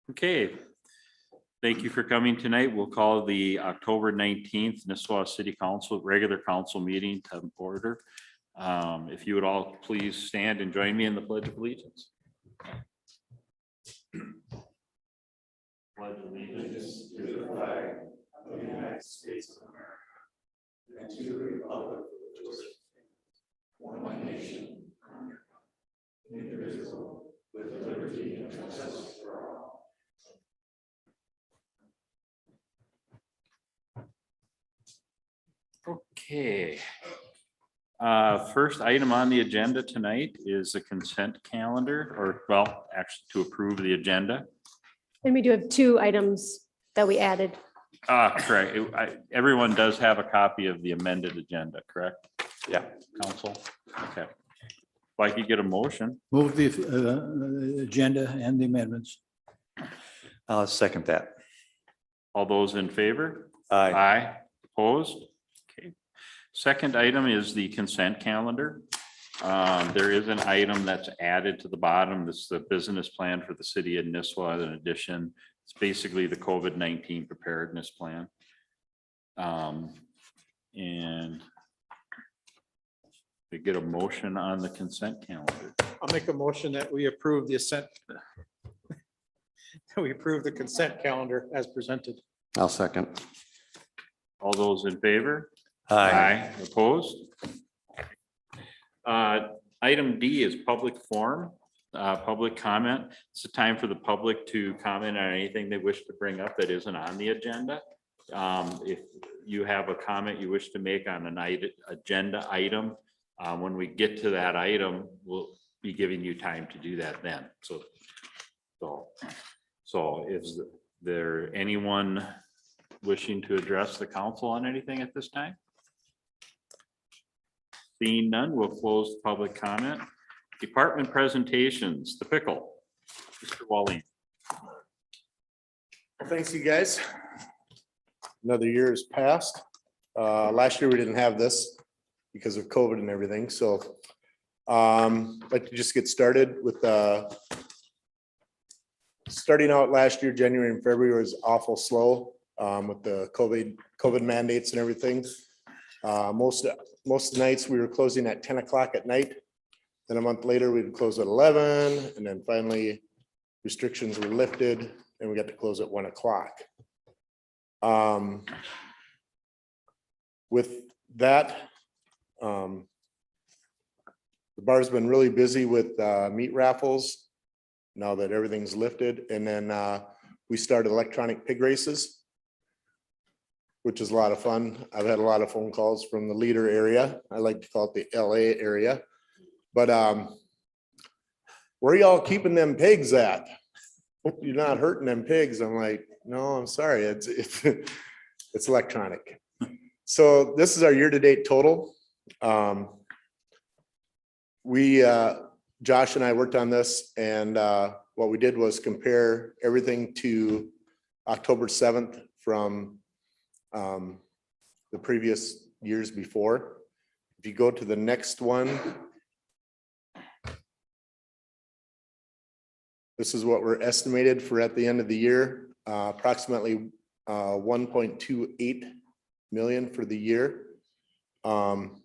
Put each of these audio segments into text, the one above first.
Okay. Thank you for coming tonight. We'll call the October 19th Nisswa City Council regular council meeting to order. If you would all please stand and join me in the Pledge of Allegiance. Pledge allegiance to the flag of the United States of America and to the republic for which it stands, one nation, indivisible, with liberty and justice for all. Okay. First item on the agenda tonight is a consent calendar, or well, actually to approve the agenda. And we do have two items that we added. Correct. Everyone does have a copy of the amended agenda, correct? Yeah. Council. Okay. If I could get a motion. Move the agenda and the amendments. I'll second that. All those in favor? Aye. Aye. Opposed? Okay. Second item is the consent calendar. There is an item that's added to the bottom. This is the business plan for the city of Nisswa. In addition, it's basically the COVID-19 preparedness plan. And we get a motion on the consent calendar. I'll make a motion that we approve the assent. We approve the consent calendar as presented. I'll second. All those in favor? Aye. Opposed? Item D is public forum, public comment. It's a time for the public to comment on anything they wish to bring up that isn't on the agenda. If you have a comment you wish to make on an agenda item, when we get to that item, we'll be giving you time to do that then. So is there anyone wishing to address the council on anything at this time? Seeing none, we'll close the public comment. Department presentations, the pickle. Mr. Walling. Well, thanks, you guys. Another year has passed. Last year we didn't have this because of COVID and everything, so I'd like to just get started with starting out last year, January and February was awful slow with the COVID mandates and everything. Most nights we were closing at 10 o'clock at night. Then a month later, we'd close at 11, and then finally restrictions were lifted and we got to close at 1 o'clock. With that, the bar's been really busy with meat raffles now that everything's lifted. And then we started electronic pig races, which is a lot of fun. I've had a lot of phone calls from the Leader area. I like to call it the LA area. But where are y'all keeping them pigs at? Hope you're not hurting them pigs. I'm like, no, I'm sorry. It's electronic. So this is our year-to-date total. Josh and I worked on this, and what we did was compare everything to October 7th from the previous years before. If you go to the next one, this is what we're estimated for at the end of the year, approximately 1.28 million for the year. I'm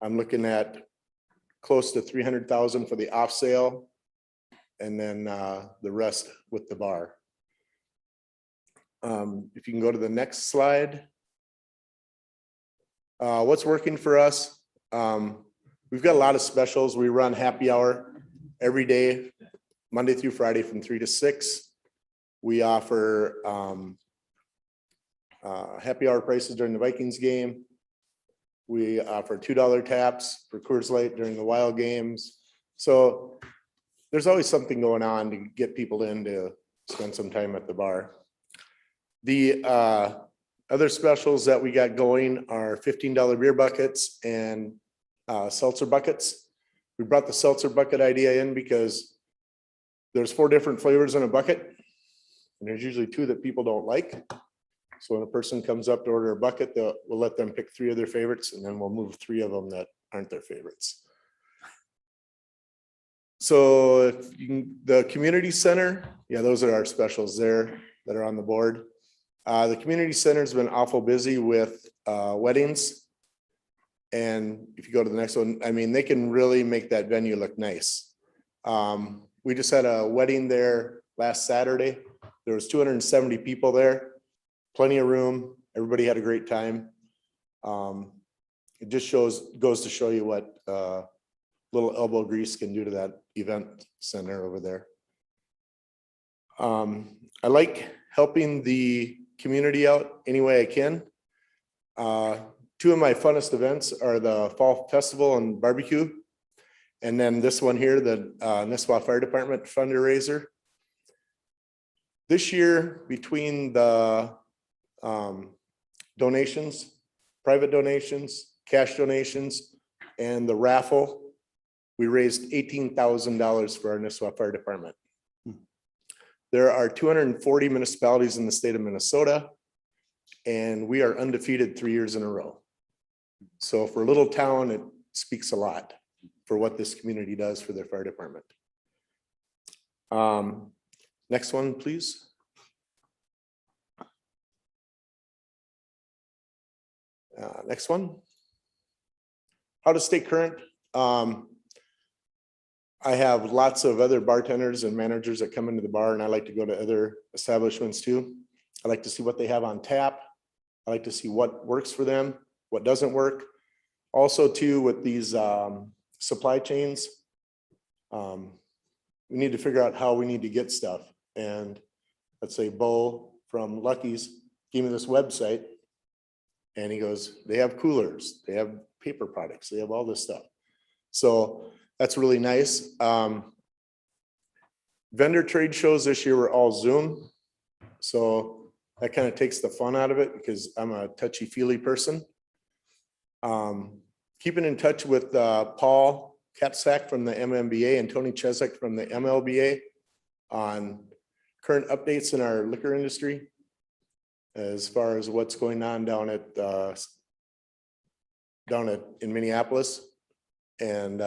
looking at close to 300,000 for the off sale, and then the rest with the bar. If you can go to the next slide. What's working for us? We've got a lot of specials. We run happy hour every day, Monday through Friday from 3 to 6. We offer happy hour prices during the Vikings game. We offer $2 taps for Coors Light during the Wild games. So there's always something going on to get people in to spend some time at the bar. The other specials that we got going are $15 beer buckets and seltzer buckets. We brought the seltzer bucket idea in because there's 4 different flavors in a bucket, and there's usually 2 that people don't like. So when a person comes up to order a bucket, we'll let them pick 3 of their favorites, and then we'll move 3 of them that aren't their favorites. So if you can, the community center, yeah, those are our specials there that are on the board. The community center's been awful busy with weddings. And if you go to the next one, I mean, they can really make that venue look nice. We just had a wedding there last Saturday. There was 270 people there, plenty of room. Everybody had a great time. It just goes to show you what little elbow grease can do to that event center over there. I like helping the community out any way I can. Two of my funnest events are the Fall Festival and Barbecue. And then this one here, the Nisswa Fire Department fundraiser. This year, between the donations, private donations, cash donations, and the raffle, we raised $18,000 for our Nisswa Fire Department. There are 240 municipalities in the state of Minnesota, and we are undefeated 3 years in a row. So for a little town, it speaks a lot for what this community does for their fire department. Next one, please. Next one. How to stay current. I have lots of other bartenders and managers that come into the bar, and I like to go to other establishments too. I like to see what they have on tap. I like to see what works for them, what doesn't work. Also too, with these supply chains, we need to figure out how we need to get stuff. And let's say Bo from Lucky's gave me this website, and he goes, they have coolers, they have paper products, they have all this stuff. So that's really nice. Vendor trade shows this year were all Zoom. So that kind of takes the fun out of it because I'm a touchy-feely person. Keeping in touch with Paul Kapsak from the MMBA and Tony Chesek from the MLBA on current updates in our liquor industry as far as what's going on down in Minneapolis. And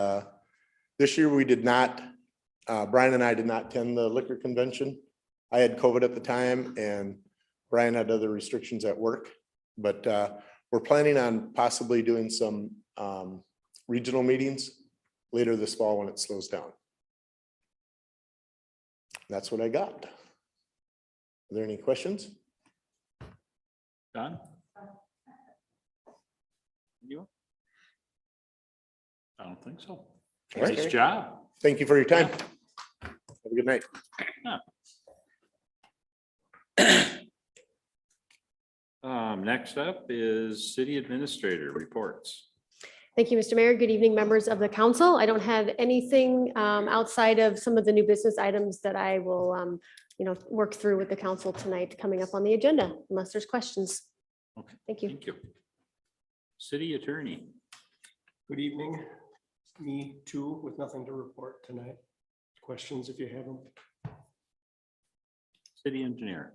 this year we did not, Brian and I did not attend the liquor convention. I had COVID at the time and Brian had other restrictions at work, but we're planning on possibly doing some regional meetings later this fall when it slows down. That's what I got. Are there any questions? Don? You? I don't think so. All right. Nice job. Thank you for your time. Have a good night. Next up is city administrator reports. Thank you, Mr. Mayor. Good evening, members of the council. I don't have anything outside of some of the new business items that I will, work through with the council tonight coming up on the agenda, unless there's questions. Okay. Thank you. Thank you. City attorney. Good evening. Me too, with nothing to report tonight. Questions if you have them. City engineer.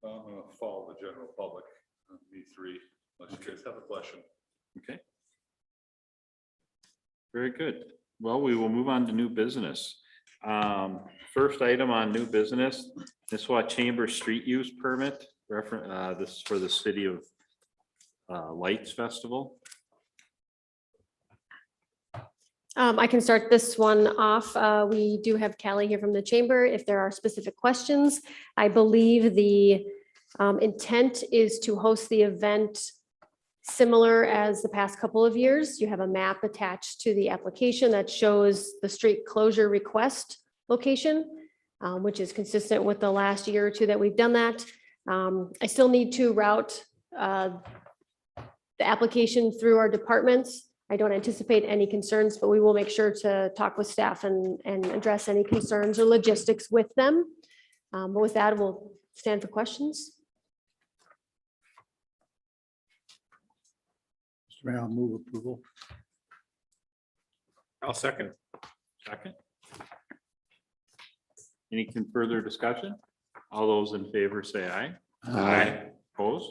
I'm gonna follow the general public, me three, unless you guys have a question. Okay. Very good. Well, we will move on to new business. First item on new business, Nisswa Chamber Street Use Permit, this is for the City of Lights Festival. I can start this one off. We do have Callie here from the chamber. If there are specific questions, I believe the intent is to host the event similar as the past couple of years. You have a map attached to the application that shows the street closure request location, which is consistent with the last year or two that we've done that. I still need to route the application through our departments. I don't anticipate any concerns, but we will make sure to talk with staff and address any concerns or logistics with them. But with that, we'll stand for questions. Mr. Mayor, I'll move approval. I'll second. Second. Any further discussion? All those in favor say aye. Opposed?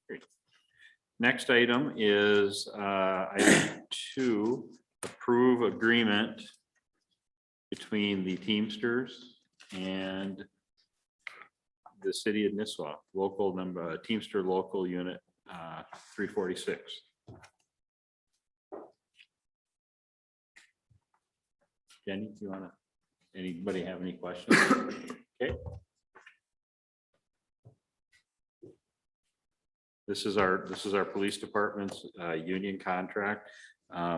Great. Next item is item 2, approve agreement between the Teamsters and the city of Nisswa, local number, Teamster local unit 346. Jenny, do you want to, anybody have any questions? Okay. This is our police department's union contract.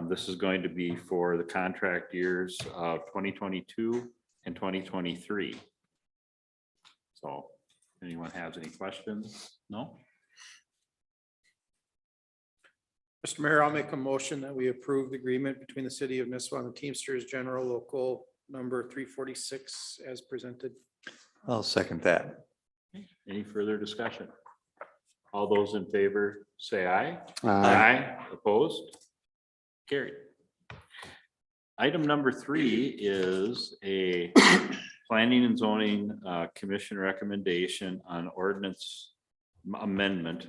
This is going to be for the contract years of 2022 and 2023. So anyone has any questions? No? Mr. Mayor, I'll make a motion that we approve the agreement between the city of Nisswa and the Teamsters General Local number 346 as presented. I'll second that. Any further discussion? All those in favor say aye. Aye. Opposed? Carried. Item number 3 is a planning and zoning commission recommendation on ordinance amendment.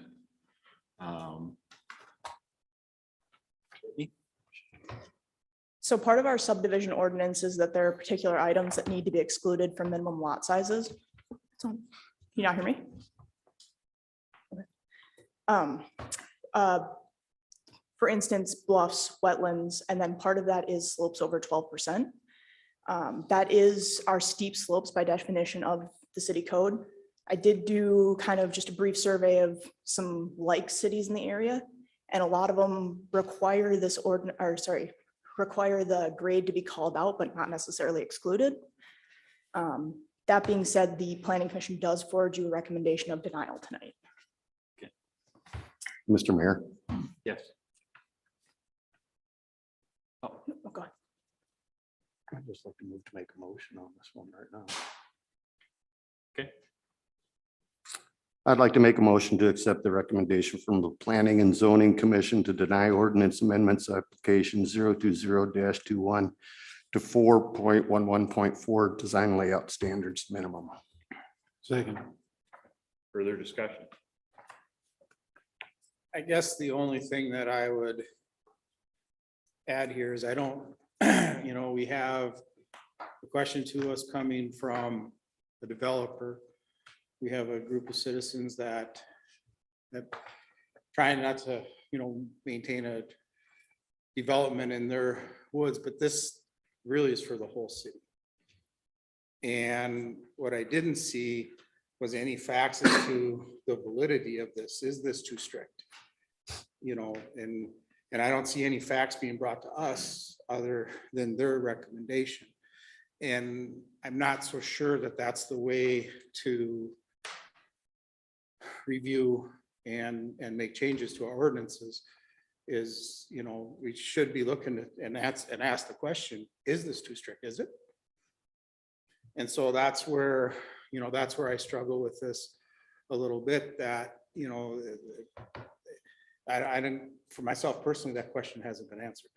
So part of our subdivision ordinance is that there are particular items that need to be excluded from minimum lot sizes. So, can you not hear me? Okay. For instance, bluffs, wetlands, and then part of that is slopes over 12%. That is our steep slopes by definition of the city code. I did do kind of just a brief survey of some like cities in the area, and a lot of them require this require the grade to be called out, but not necessarily excluded. That being said, the planning commission does forward you a recommendation of denial tonight. Mr. Mayor, Yes. Oh, God. I'd just like to move to make a motion on this one right now. Okay. I'd like to make a motion to accept the recommendation from the Planning and Zoning Commission to deny ordinance amendments application 020-21 to 4.11.4 design layout standards minimum. Second. Further discussion? I guess the only thing that I would add here is I don't, we have a question to us coming from the developer. We have a group of citizens that trying not to, maintain a development in their woods, but this really is for the whole city. And what I didn't see was any facts as to the validity of this. Is this too strict? And I don't see any facts being brought to us other than their recommendation. And I'm not so sure that that's the way to review and make changes to our ordinances is, we should be looking at and ask the question, is this too strict? Is it? And so that's where I struggle with this a little bit, that, I didn't, for myself personally, that question hasn't been answered.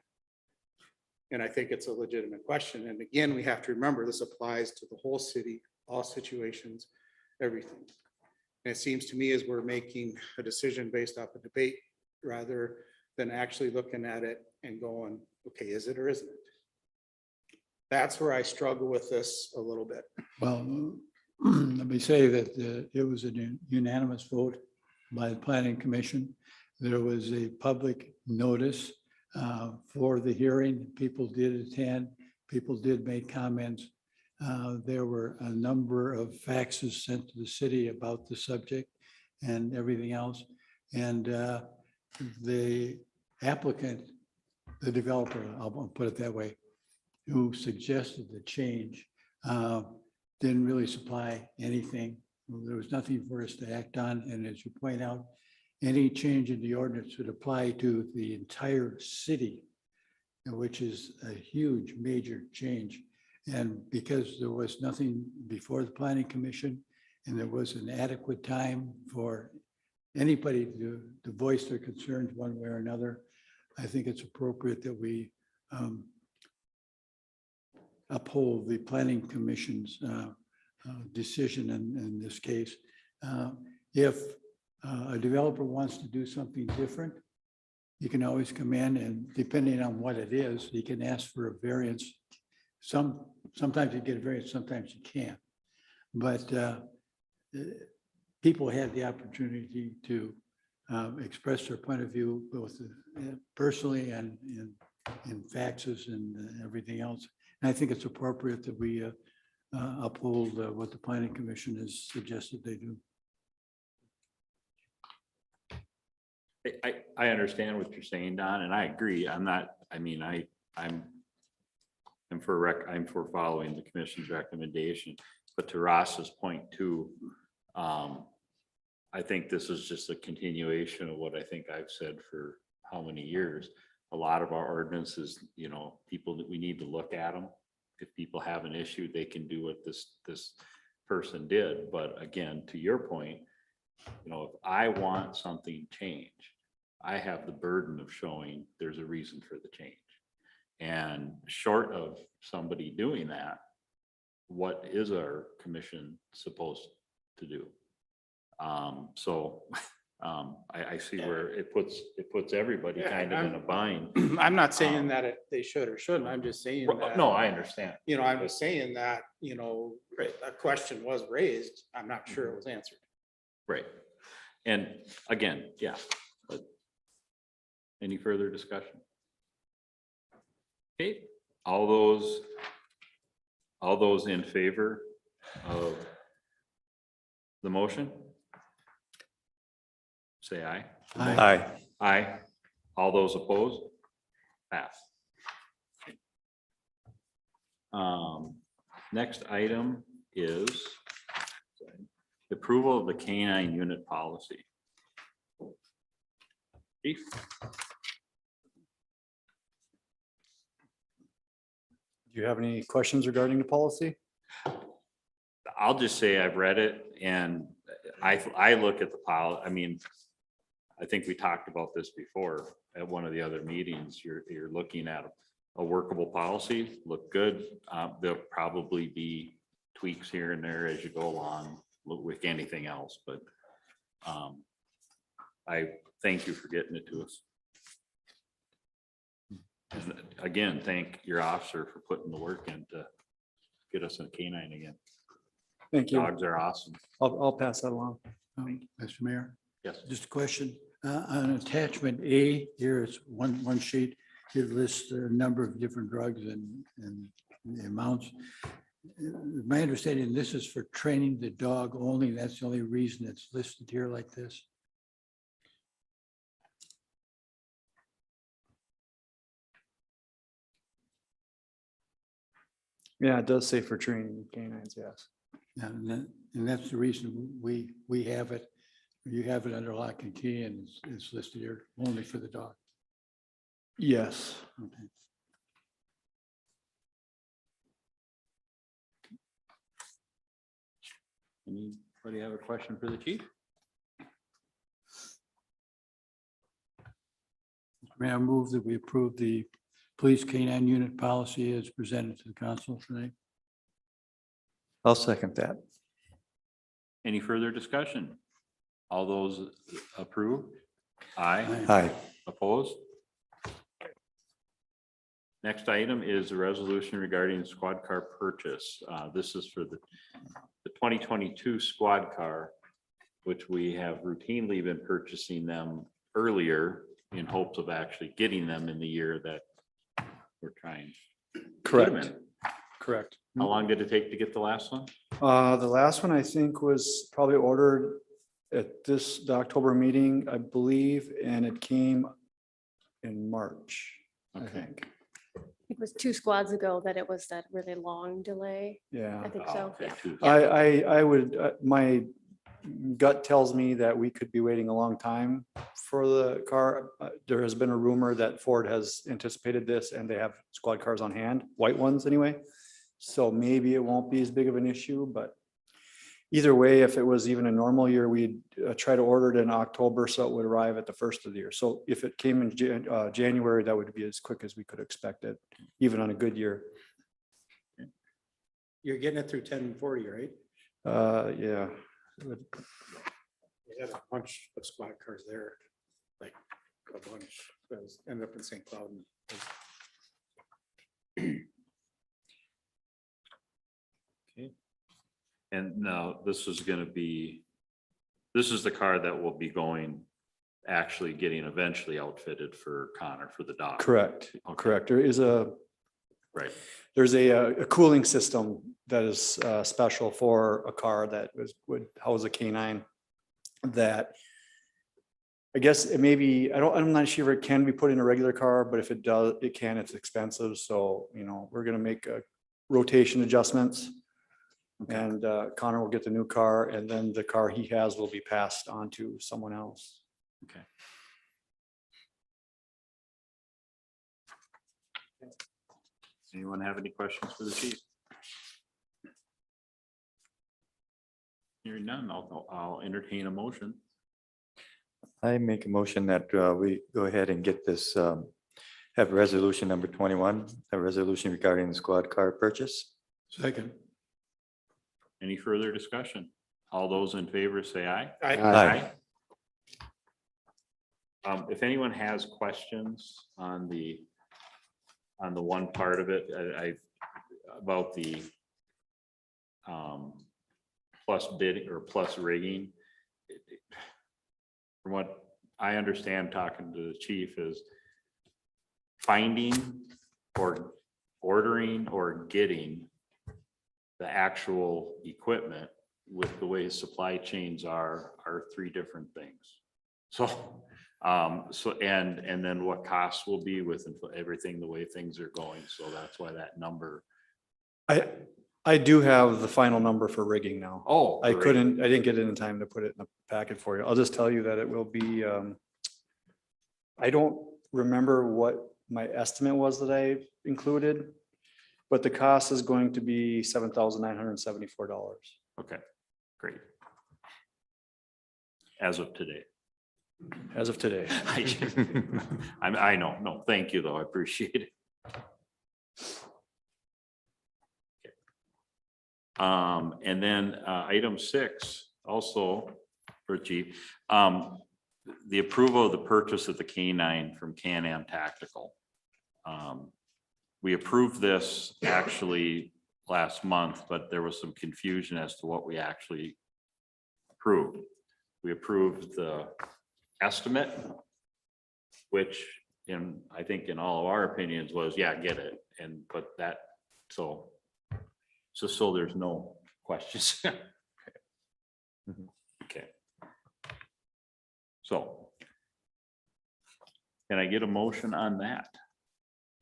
And I think it's a legitimate question. And again, we have to remember this applies to the whole city, all situations, everything. And it seems to me as we're making a decision based off a debate rather than actually looking at it and going, okay, is it or isn't it? That's where I struggle with this a little bit. Well, let me say that it was a unanimous vote by the planning commission. There was a public notice for the hearing. People did attend. People did make comments. There were a number of faxes sent to the city about the subject and everything else. And the applicant, the developer, I'll put it that way, who suggested the change, didn't really supply anything. There was nothing for us to act on. And as you point out, any change in the ordinance would apply to the entire city, which is a huge, major change. And because there was nothing before the planning commission and there was an adequate time for anybody to voice their concerns one way or another, I think it's appropriate that we uphold the planning commission's decision in this case. If a developer wants to do something different, you can always come in and depending on what it is, you can ask for a variance. Some sometimes you get a variance, sometimes you can't. But people had the opportunity to express their point of view, both personally and in faxes and everything else. And I think it's appropriate that we uphold what the planning commission has suggested they do. I understand what you're saying, Don, and I agree. I'm not, I mean, I'm for following the commission's recommendation, but to Ross's point too, I think this is just a continuation of what I think I've said for how many years. A lot of our ordinances, you know, people that we need to look at them. If people have an issue, they can do what this person did. But again, to your point, you know, if I want something changed, I have the burden of showing there's a reason for the change. And short of somebody doing that, what is our commission supposed to do? I see where it puts everybody Yeah, kind of in a bind. I'm not saying that they should or shouldn't. I'm just saying that. No, I understand. You know, I was saying that, you know, a question was raised. I'm not sure it was answered. Right. And again, yeah. But any further discussion? Okay, all those in favor of the motion? Say aye. Aye. Aye. All those opposed? Pass. Next item is the approval of the canine unit policy. Chief? Do you have any questions regarding the policy? I'll just say I've read it and I look at the policy. I mean, I think we talked about this before at one of the other meetings. You're looking at a workable policy, look good. There'll probably be tweaks here and there as you go along with anything else, but I thank you for getting it to us. And again, thank your officer for putting the work in to get us a canine again. Thank you. Dogs are awesome. I'll pass that along. Mr. Mayor, Yes. just a question. On attachment A, here is one sheet. It lists a number of different drugs and the amounts. My understanding, this is for training the dog only. That's the only reason it's listed here like this. Yeah, it does say for training canines, yes. And that's the reason we have it. You have it under lock and key and it's listed here only for the dog. Yes. Okay. Anybody have a question for the chief? May I move that we approve the police canine unit policy as presented to the council tonight? I'll second that. Any further discussion? All those approved? Aye. Aye. Opposed? Next item is a resolution regarding squad car purchase. This is for the 2022 squad car, which we have routinely been purchasing them earlier in hopes of actually getting them in the year that we're trying. Correct. Correct. How long did it take to get the last one? The last one I think was probably ordered at the October meeting, I believe, and it came in March, I Okay. think. It was 2 squads ago that it was that really long delay. Yeah. I think Oh, so. okay, Yeah. two. I would, my gut tells me that we could be waiting a long time for the car. There has been a rumor that Ford has anticipated this and they have squad cars on hand, white ones anyway. So maybe it won't be as big of an issue, but either way, if it was even a normal year, we'd try to order it in October so it would arrive at the first of the year. So if it came in January, that would be as quick as we could expect it, even on a good year. You're getting it through 1040, right? Yeah. We had a bunch of squad cars there, like a bunch, ended up in St. Cloud. And now this is gonna be, this is the car that will be going, actually getting eventually outfitted for Connor, for the dog. Correct, Okay. correct. There is Right, there's a cooling system that is special for a car that would house a canine that I guess it may be, I'm not sure if it can be put in a regular car, but if it does, it can, it's expensive. So, we're gonna make rotation adjustments. Okay. And Connor will get the new car and then the car he has will be passed on to someone else. okay. Anyone have any questions for the chief? Hearing none, I'll entertain a motion. I make a motion that we go ahead and get this, have resolution number 21, a resolution regarding the squad car purchase. Second. Any further discussion? All those in favor say aye. Aye. If anyone has questions on the one part of it, about the plus bidding or plus rigging. From what I understand, talking to the chief, is finding or ordering or getting the actual equipment with the way supply chains are three different things. So, and then what costs will be with everything, the way things are going. So that's why that number. I do have the final number for rigging now. Oh, I great. didn't get it in time to put it in the packet for you. I'll just tell you that it will be, I don't remember what my estimate was that I included, but the cost is going to be $7,974. Okay, great. As of today. As of today. I know, no, thank you though, I appreciate it. And then item 6, also for chief, the approval of the purchase of the Canine from Can-Am Tactical. We approved this actually last month, but there was some confusion as to what we actually approved. We approved the estimate, which I think in all of our opinions was, yeah, get it. But that, so there's no questions. Okay. So can I get a motion on that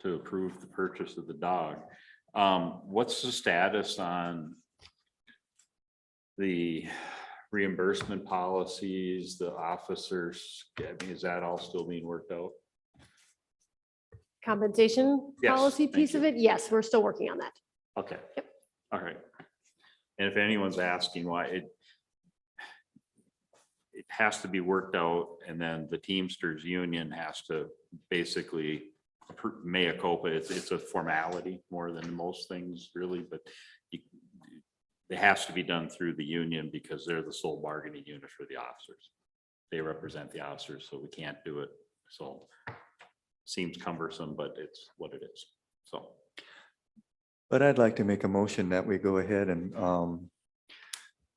to approve the purchase of the dog? What's the status on the reimbursement policies, the officers? I mean, is that all still being worked out? Compensation Yes, policy thank piece of you. it? Yes, we're still working on that. Okay. All right. And if anyone's asking why it has to be worked out, and then the Teamsters Union has to basically mea culpa. It's a formality more than most things really, but it has to be done through the union because they're the sole bargaining unit for the officers. They represent the officers, so we can't do it. So seems cumbersome, but it's what it is. So. But I'd like to make a motion that we go ahead and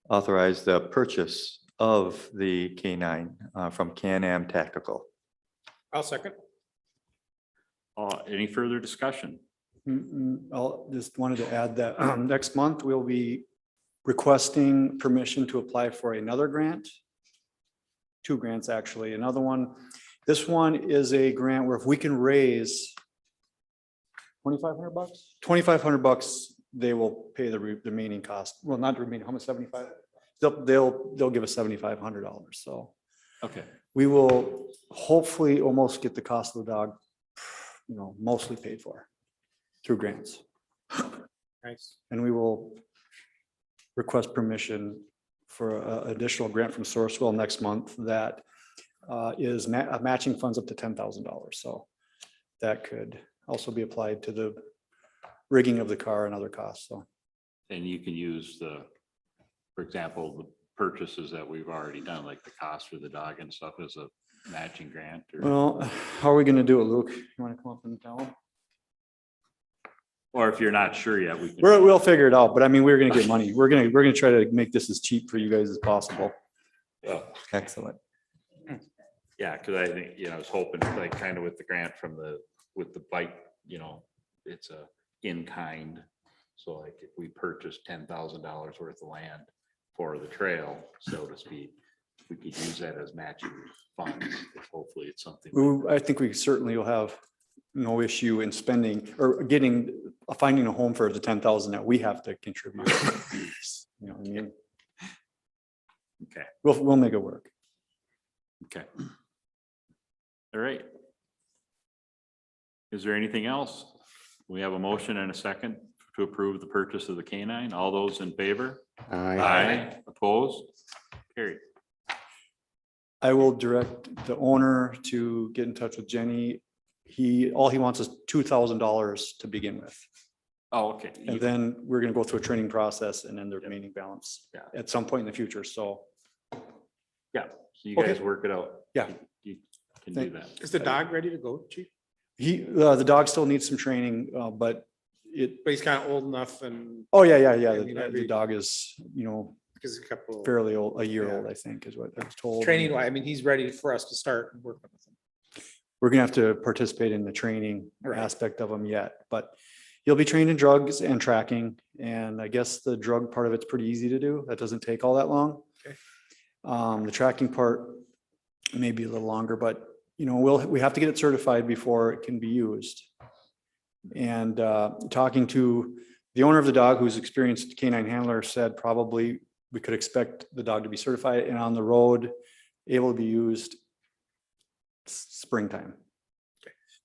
authorize the purchase of the Canine from Can-Am Tactical. I'll second. Any further discussion? I'll just wanted to add that next month we'll be requesting permission to apply for another grant. 2 grants, actually. Another one, this one is a grant where if we can raise $2,500, $2,500, they will pay the remaining cost. Well, not the remaining, how much, 75? They'll give us $7,500. So Okay. we will hopefully almost get the cost of the dog, mostly paid for through grants. Nice. And we will request permission for an additional grant from Sourcewell next month that is matching funds up to $10,000. So that could also be applied to the rigging of the car and other costs. So. And you can use for example, the purchases that we've already done, like the cost for the dog and stuff, as a matching grant. Or, Well, how are we going to do it, Luke? You want to come up and tell them? Or if you're not sure yet, we can. We'll figure it out, but I mean, we're gonna get money. We're gonna try to make this as cheap for you guys as possible. Excellent. Yeah, because I think, I was hoping like kind of with the grant from with the bike, it's a in kind. So like if we purchased $10,000 worth of land for the trail, so to speak, we could use that as matching funds. Hopefully it's something. I think we certainly will have no issue in spending or finding a home for the 10,000 that we have to contribute. You know what I mean? Okay. We'll make it work. Okay. All right. Is there anything else? We have a motion and a second to approve the purchase of the canine. All those in favor? Aye. Opposed? Carried. I will direct the owner to get in touch with Jenny. All he wants is $2,000 to begin with. Oh, okay. And then we're gonna go through a training process and then the remaining balance Yeah. at some point in the future. So, Yeah, so you Okay. guys work it out. Yeah. You can do that. Is the dog ready to go, chief? the dog still needs some training, but But he's kind of old enough and oh, yeah. I mean, The dog is, because a couple fairly old, a year Yeah. old, I think is what I was told. training, I mean, he's ready for us to start and work with him. We're gonna have to participate in the training Right. aspect of him yet, but he'll be trained in drugs and tracking. And I guess the drug part of it's pretty easy to do. That doesn't take all that long. Okay. The tracking part may be a little longer, but we have to get it certified before it can be used. And talking to the owner of the dog, who's experienced canine handler, said probably we could expect the dog to be certified and on the road, able to be used springtime.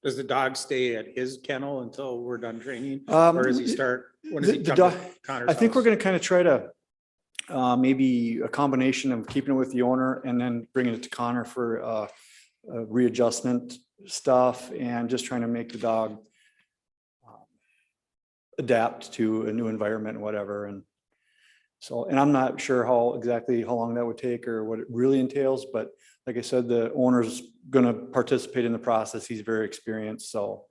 Does the dog stay at his kennel until we're done training? Or does he start, when does he the come dog- to Connor's I think we're house? gonna kind of try to maybe a combination of keeping it with the owner and then bringing it to Connor for readjustment stuff and just trying to make the dog adapt to a new environment and whatever. And so, and I'm not sure how long that would take or what it really entails, but like I said, the owner's gonna participate in the process. He's very experienced, so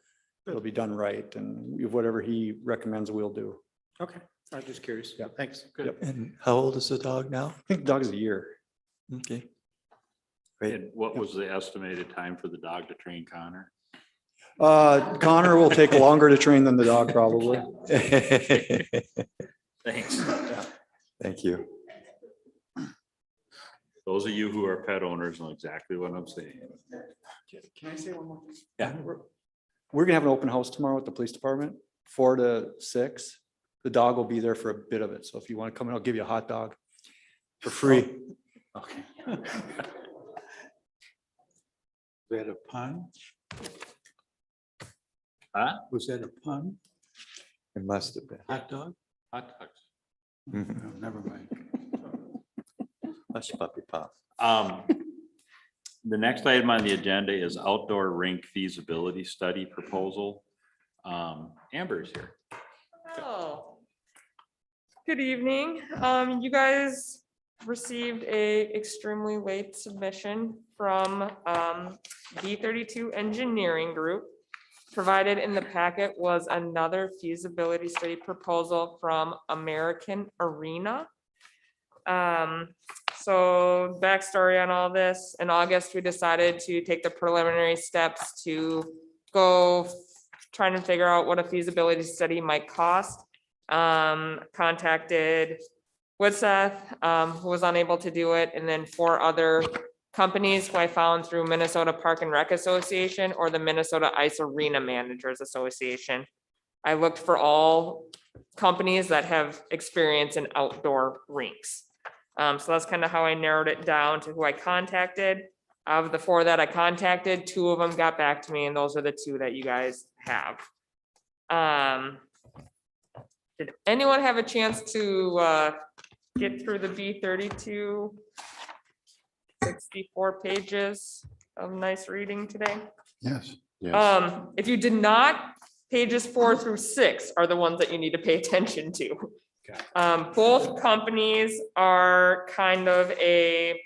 it'll be done right. And whatever he recommends, we'll do. Okay, I'm just curious. Yeah. Thanks. Yep. And how old is the dog now? I think the dog's a year. Okay. Great. And what was the estimated time for the dog to train Connor? Connor will take longer to train than the dog probably. Thanks. Thank you. Those of you who are pet owners know exactly what I'm saying. Can I say one more? Yeah. We're gonna have an open house tomorrow at the police department, 4 to 6. The dog will be there for a bit of it. So if you want to come in, I'll give you a hot dog for free. Okay. Was that a pun? Huh? Was that a pun? It must have been. Hot dog? Hot dogs. Mhm. No, never mind. Hush puppy pop. The next item on the agenda is outdoor rink feasibility study proposal. Amber's here. Oh. Good evening. You guys received a extremely late submission from B32 Engineering Group. Provided in the packet was another feasibility study proposal from American Arena. So backstory on all this, in August, we decided to take the preliminary steps to go trying to figure out what a feasibility study might cost. Contacted Woodseth, who was unable to do it, and then 4 other companies who I found through Minnesota Park and Rec Association or the Minnesota Ice Arena Managers Association. I looked for all companies that have experience in outdoor rinks. So that's kind of how I narrowed it down to who I contacted. Of the 4 that I contacted, 2 of them got back to me, and those are the 2 that you guys have. Did anyone have a chance to get through the B32? 64 pages of nice reading today. Yes. Yes. If you did not, pages 4 through 6 are the ones that you need to pay attention to. Both companies are kind of a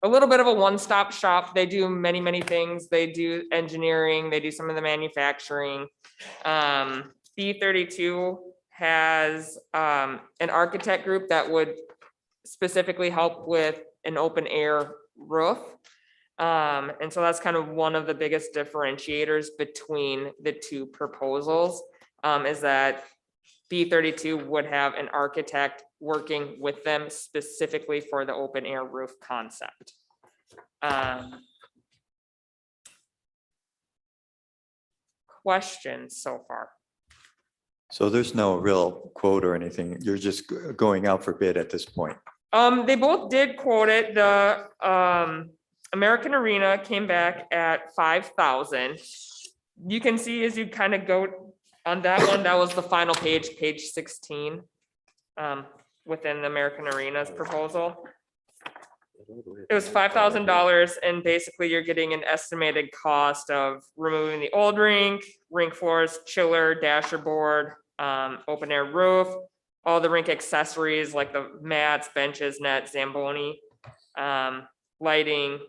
little bit of a one-stop shop. They do many, many things. They do engineering, they do some of the manufacturing. B32 has an architect group that would specifically help with an open air roof. And so that's kind of one of the biggest differentiators between the two proposals, is that B32 would have an architect working with them specifically for the open air roof concept. Questions so far? So there's no real quote or anything. You're just going out for bid at this point. They both did quote it. The American Arena came back at 5,000. You can see as you kind of go on that one, that was the final page, page 16, within the American Arena's proposal. It was $5,000, and basically you're getting an estimated cost of removing the old rink floors, chiller, dasher board, open air roof, all the rink accessories like the mats, benches, net, Zamboni, lighting,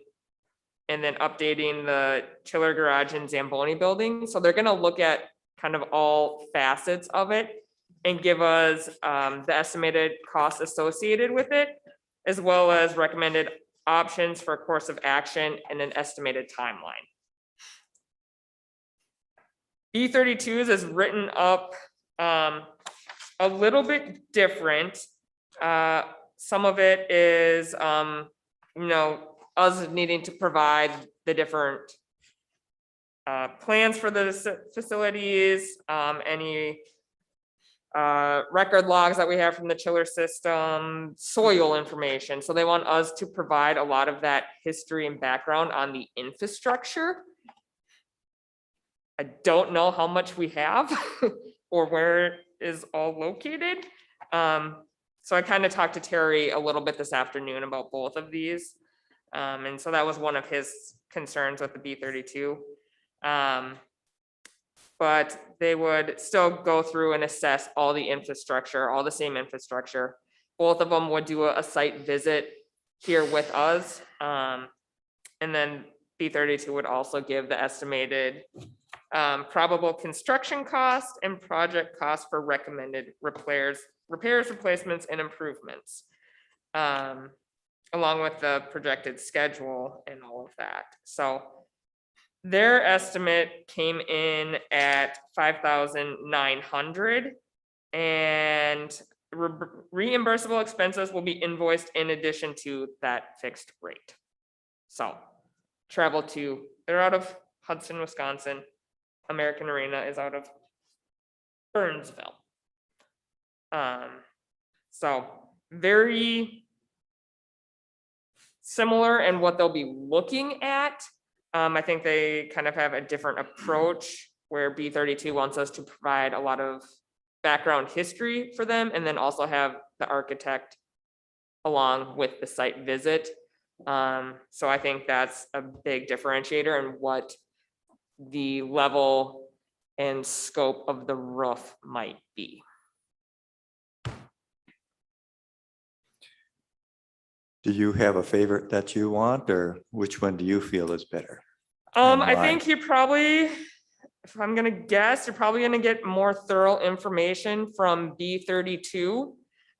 and then updating the chiller garage and Zamboni building. So they're gonna look at kind of all facets of it and give us the estimated costs associated with it, as well as recommended options for course of action and an estimated timeline. B32s is written up a little bit different. Some of it is, us needing to provide the different plans for the facilities, any record logs that we have from the chiller system, soil information. So they want us to provide a lot of that history and background on the infrastructure. I don't know how much we have or where it is all located. So I kind of talked to Terry a little bit this afternoon about both of these. And so that was one of his concerns with the B32. But they would still go through and assess all the infrastructure, all the same infrastructure. Both of them would do a site visit here with us. And then B32 would also give the estimated probable construction cost and project cost for recommended repairs, replacements, and improvements, along with the projected schedule and all of that. So their estimate came in at 5,900, and reimbursable expenses will be invoiced in addition to that fixed rate. So they're out of Hudson, Wisconsin. American Arena is out of Burnsville. So very similar in what they'll be looking at. I think they kind of have a different approach where B32 wants us to provide a lot of background history for them and then also have the architect along with the site visit. So I think that's a big differentiator in what the level and scope of the roof might be. Do you have a favorite that you want, or which one do you feel is better? I think you probably, if I'm gonna guess, you're probably gonna get more thorough information from B32.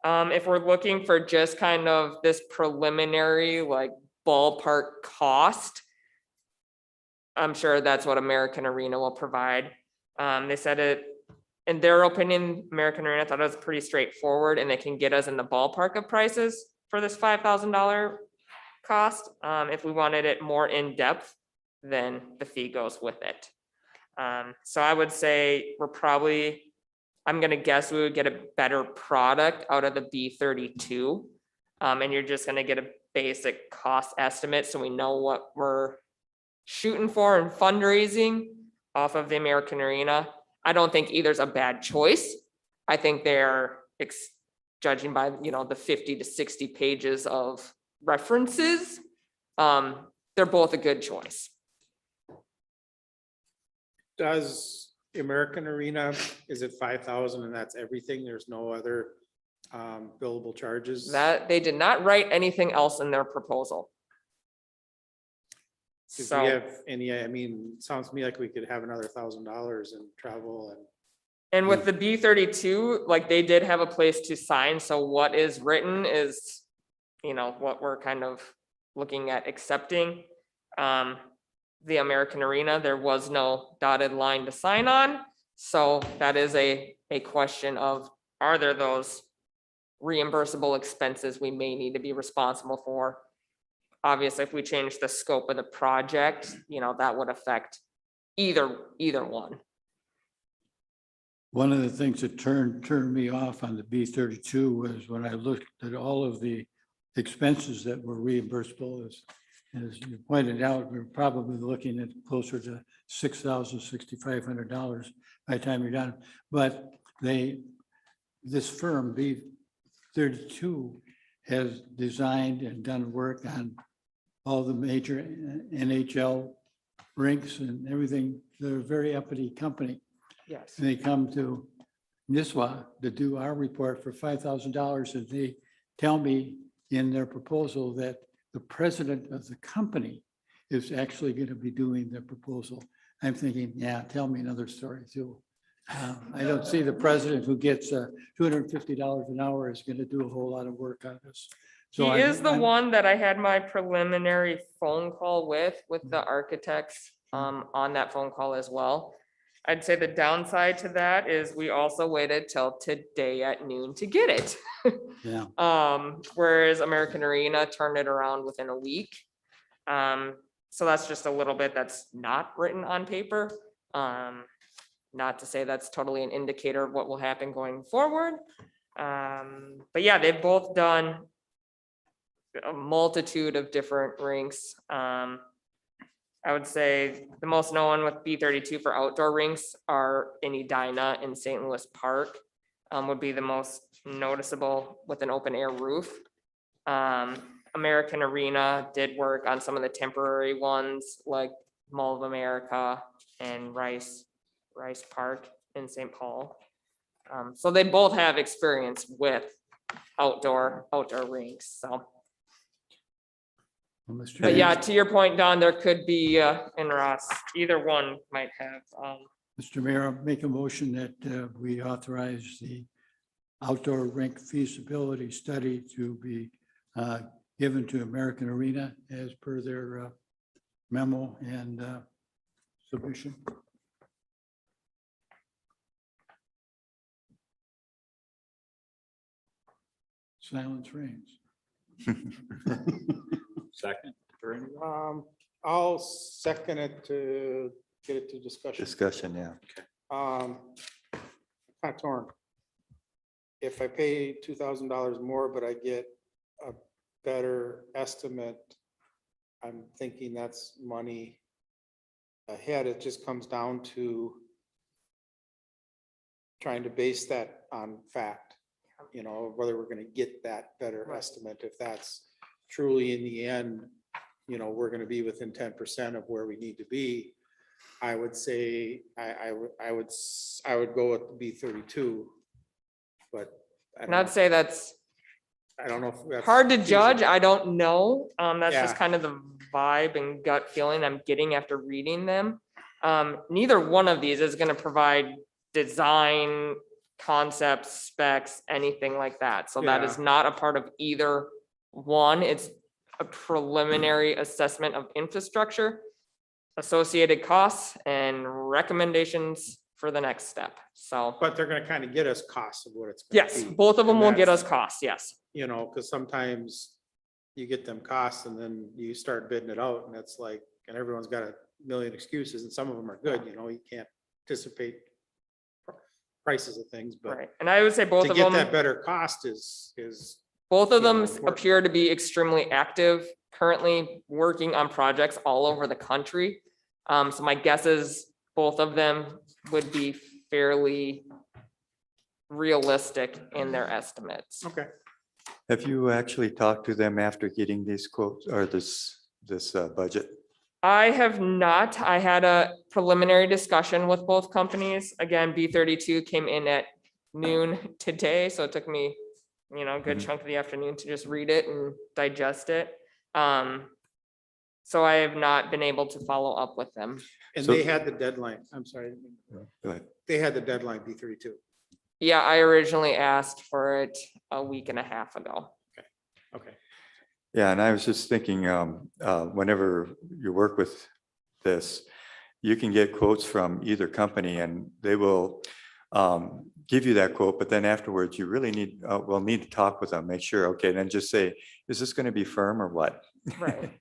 If we're looking for just kind of this preliminary, like ballpark cost, I'm sure that's what American Arena will provide. They said it, in their opinion, American Arena thought it was pretty straightforward and they can get us in the ballpark of prices for this $5,000 cost. If we wanted it more in depth, then the fee goes with it. So I would say I'm gonna guess we would get a better product out of the B32. And you're just gonna get a basic cost estimate so we know what we're shooting for in fundraising off of the American Arena. I don't think either's a bad choice. I think they're judging by, the 50 to 60 pages of references. They're both a good choice. Does American Arena, is it 5,000 and that's everything? There's no other billable charges? That they did not write anything else in their proposal. If So we have any, sounds to me like we could have another $1,000 in travel and And with the B32, like they did have a place to sign, so what is written is, what we're kind of looking at accepting. The American Arena, there was no dotted line to sign on, so that is a question of, are there those reimbursable expenses we may need to be responsible for? Obviously, if we change the scope of the project, that would affect either one. One of the things that turned me off on the B32 was when I looked at all of the expenses that were reimbursable, as you pointed out, we're probably looking at closer to $6,000, $6,500 by the time you're done. But this firm, B32, has designed and done work on all the major NHL rinks and everything. They're a very uppity company. Yes. And they come to Nisswa to do our report for $5,000, and they tell me in their proposal that the president of the company is actually going to be doing the proposal. I'm thinking, yeah, tell me another story too. I don't see the president who gets $250 an hour is going to do a whole lot of work on this. He So is the one that I had my preliminary phone call with the architects on that phone call as well. I'd say the downside to that is we also waited till today at noon to get it. Yeah. Whereas American Arena turned it around within a week. So that's just a little bit that's not written on paper. Not to say that's totally an indicator of what will happen going forward. But yeah, they've both done a multitude of different rinks. I would say the most known with B32 for outdoor rinks are in Edina in St. Louis Park, would be the most noticeable with an open air roof. American Arena did work on some of the temporary ones like Mall of America and Rice Park in St. Paul. So they both have experience with outdoor rinks, so. But yeah, to your point, Don, there could be, and Ross, either one might have. Mr. Mayor, I'll make a motion that we authorize the outdoor rink feasibility study to be given to American Arena as per their memo and submission. Silence reigns. Second. for anyone? I'll second it to get it to discussion. Discussion, yeah. Kind of torn. If I pay $2,000 more, but I get a better estimate, I'm thinking that's money ahead. It just comes down to trying to base that on fact, whether we're going to get that better estimate. If that's truly in the end, we're going to be within 10% of where we need to be. I would say I would go with the B32, but I'd say that's I don't know if that's hard to feasible. judge. I don't know. That's just Yeah. kind of the vibe and gut feeling I'm getting after reading them. Neither one of these is going to provide design, concepts, specs, anything like that. So that is Yeah. not a part of either one. It's a preliminary assessment of infrastructure, associated costs, and recommendations for the next step. So But they're going to kind of get us costs of what it's. gonna yes, be. both of them And will get that's- us costs. Yes. Because sometimes you get them costs and then you start bidding it out and it's like, and everyone's got a million excuses and some of them are good, you can't anticipate prices of things, but Right. And I would say both to of get them. that better cost is. Both of you know, them important. appear to be extremely active, currently working on projects all over the country. So my guess is both of them would be fairly realistic in their estimates. Okay. Have you actually talked to them after getting these quotes or this budget? I have not. I had a preliminary discussion with both companies. Again, B32 came in at noon today, so it took me, a good Mhm. chunk of the afternoon to just read it and digest it. So I have not been able to follow up with them. And So- they had the deadline, I'm sorry, Go ahead. they had the deadline B32. Yeah, I originally asked for it a week and a half ago. Okay. Yeah, and I was just thinking, whenever you work with this, you can get quotes from either company and they will give you that quote, but then afterwards you really will need to talk with them, make sure, okay, then just say, is this going to be firm or what? Right.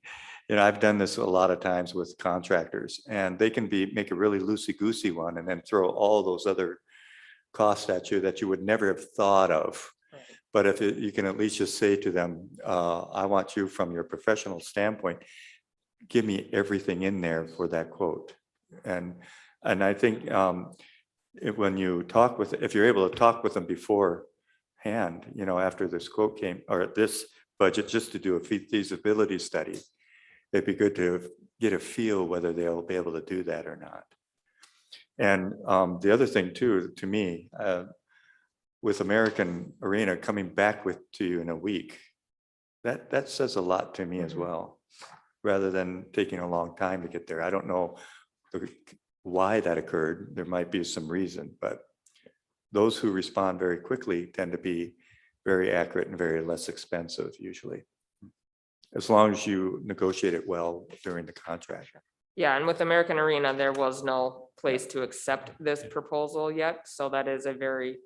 You know, I've done this a lot of times with contractors and they can make a really loosey-goosey one and then throw all those other costs at you that you would never have thought of. Right. But if you can at least just say to them, I want you from your professional standpoint, give me everything in there for that quote. And I think when you talk if you're able to talk with them beforehand, you know, after this quote came, or this budget, just to do a feasibility study, it'd be good to get a feel whether they'll be able to do that or not. And the other thing too, to me, with American Arena coming back to you in a week, that says a lot to me as well, rather than taking a long time to get there. I don't know why that occurred. There might be some reason, but those who respond very quickly tend to be very accurate and very less expensive usually, as long as you negotiate it well during the contract. Yeah, and with American Arena, there was no place to accept this proposal yet, so that is a very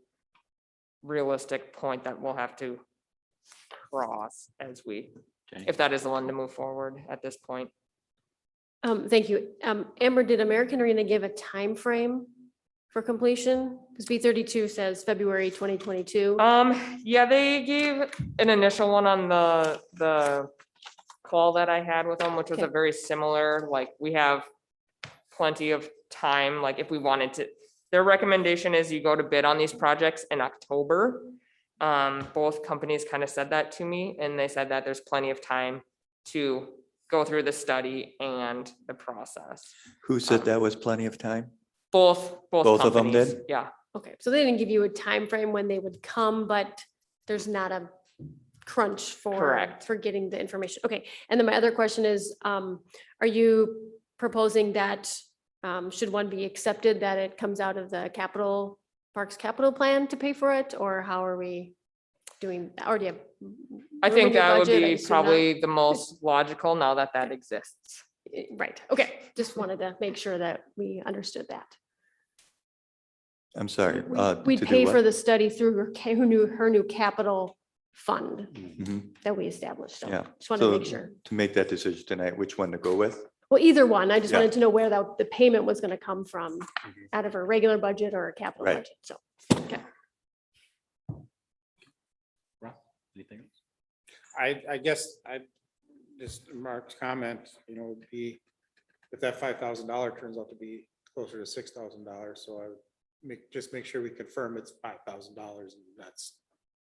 realistic point that we'll have to cross as Okay. if that is the one to move forward at this point. Thank you. Amber, did American Arena give a time frame for completion? Because B32 says February 2022. Yeah, they gave an initial one on the call that I had with them, which was a Okay. very similar, like, we have plenty of time, like, if we wanted to. Their recommendation is you go to bid on these projects in October. Both companies kind of said that to me, and they said that there's plenty of time to go through the study and the process. Who said that was plenty of time? Both Both of them companies, did? yeah. Okay, so they didn't give you a time frame when they would come, but there's not a crunch Correct. for getting the information. Okay, and then my other question is, are you proposing that, should one be accepted, that it comes out of the Parks capital plan to pay for it, or how are we doing, or do you have? I room in think your that would budget? I be assume not. probably the most logical now that exists. Right, okay, just wanted to make sure that we understood that. I'm sorry. We'd to do pay what? for the study through her new capital fund Mhm. that we established, so Yeah. just wanted to So make sure. to make that decision tonight, which one to go with? Well, either one, I just Yeah. wanted to know where the payment was gonna come from, out of her regular budget or a capital Right. budget, so, okay. Anything else? I guess just Mark's comment, you know, would be, if that $5,000 turns out to be closer to $6,000, so I would just make sure we confirm it's $5,000 and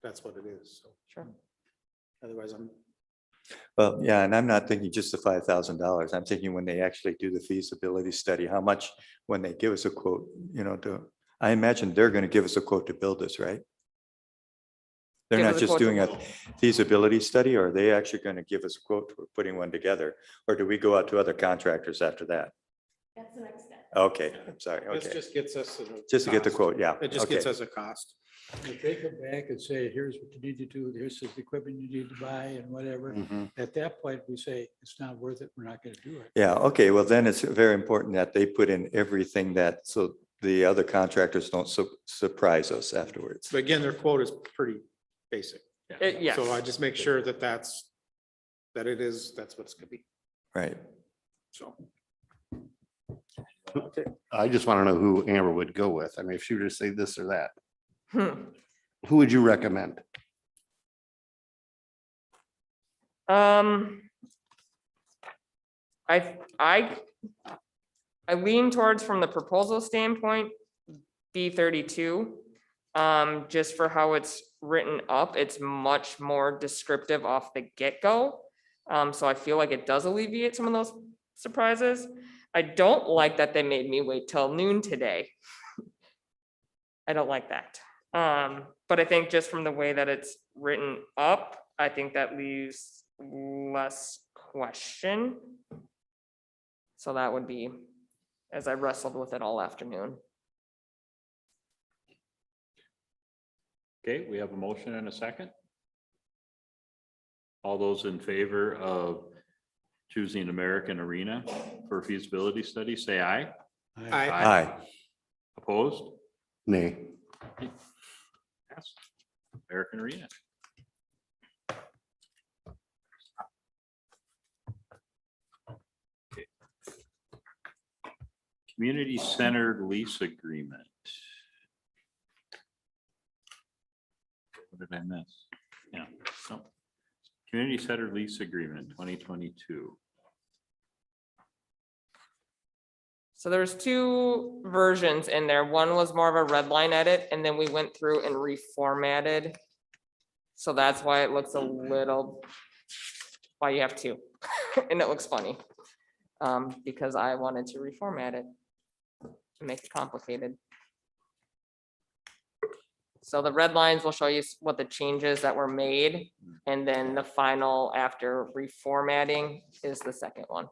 that's what it is, so. Sure. Otherwise, Well, yeah, and I'm not thinking just the $5,000. I'm thinking when they actually do the feasibility study, how much, when they give us a quote, you know, I imagine they're going to give us a quote to build this, right? They're Give not us a just quote to doing a feasibility study, or are they actually going to give us a quote for putting one together? Or do we go out to other contractors after that? That's the next step. Okay, I'm sorry, this okay. just gets us. Just to get the cost. quote, yeah. It just gets okay. us a cost. If they come back and say, here's what you need to do, here's the equipment you need to buy and whatever, Mhm. at that point, we say, it's not worth it, we're not gonna do it. Yeah, okay, well, then it's very important that they put in everything so the other contractors don't surprise us afterwards. But again, their quote is pretty basic. Yes. So I just make sure that that's what it's gonna be, Right. so. I just want to know who Amber would go with. I mean, if she were to say this or that, Hmm. who would you recommend? I lean towards, from the proposal standpoint, B32. Just for how it's written up, it's much more descriptive off the get-go. So I feel like it does alleviate some of those surprises. I don't like that they made me wait till noon today. I don't like that. But I think just from the way that it's written up, I think that leaves less question. So that would be, as I wrestled with it all afternoon. Okay, we have a motion and a second. All those in favor of choosing American Arena for feasibility study, say aye. Aye. Aye. Opposed? Nay. Yes. American Arena. Okay. Community-centered lease agreement. What did I miss? Yeah. No. Community-centered lease agreement, 2022. So there's two versions in there. One was more of a red line edit, and then we went through and reformatted. So that's why it looks a little, why you have two, and it looks funny. Because I wanted to reformat it to make it complicated. So the red lines will show you what the changes that were made, and then the final after reformatting is the second one.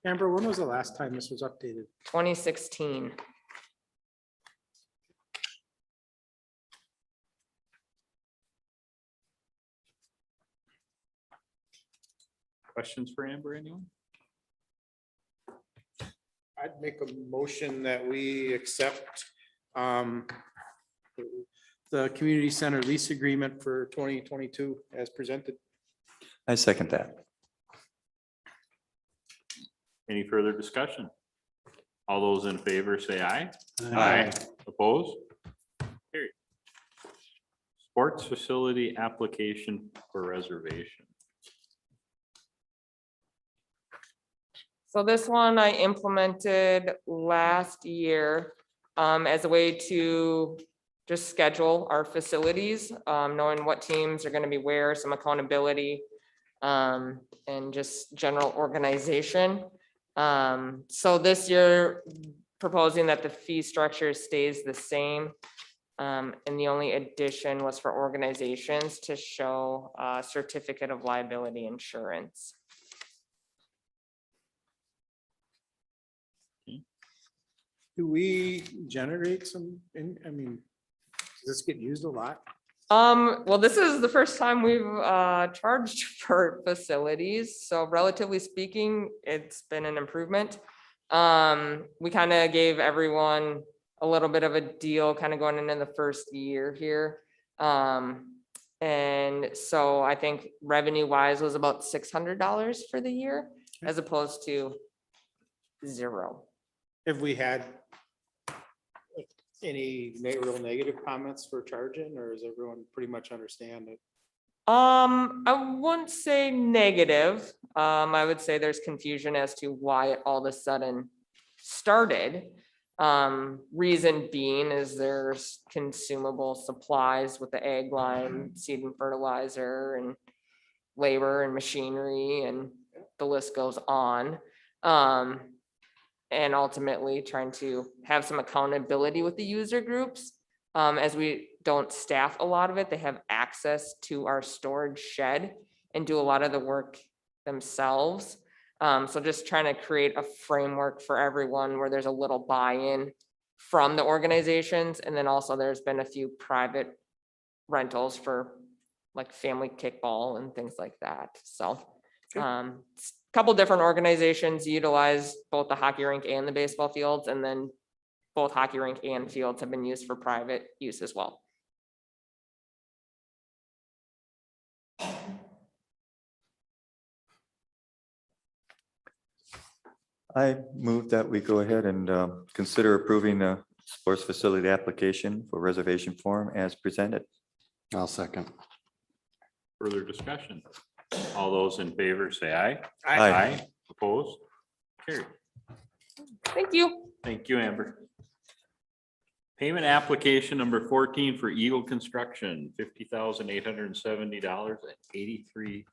Amber, when was the last time this was updated? 2016. Questions for Amber, anyone? I'd make a motion that we accept the community center lease agreement for 2022 as presented. I second that. Any further discussion? All those in favor say aye. Aye. Opposed? Carried. Sports facility application for reservation. So this one I implemented last year as a way to just schedule our facilities, knowing what teams are going to be where, some accountability, and just general organization. So this year, proposing that the fee structure stays the same. And the only addition was for organizations to show a certificate of liability insurance. Do we generate some, I mean, does this get used a lot? Well, this is the first time we've charged for facilities, so relatively speaking, it's been an improvement. We kind of gave everyone a little bit of a deal kind of going into the first year here. And so I think revenue wise was about $600 for the year as opposed to $0. Have we had any real negative comments for charging, or does everyone pretty much understand it? I wouldn't say negative. I would say there's confusion as to why it all of a sudden started. Reason being is there's consumable supplies with the ag line, seed and fertilizer and labor and machinery, and the list goes on. And ultimately trying to have some accountability with the user groups. As we don't staff a lot of it, they have access to our storage shed and do a lot of the work themselves. So just trying to create a framework for everyone where there's a little buy-in from the organizations. And then also there's been a few private rentals for like family kickball and things like that. So couple different organizations utilize both the hockey rink and the baseball fields, and then both hockey rink and fields have been used for private use as well. I move that we go ahead and consider approving the sports facility application for reservation form as presented. I'll second. Further discussion? All those in favor say aye. Aye. Opposed? Carried. Thank you. Thank you, Amber. Payment application number 14 for Eagle Construction, $50,870.83.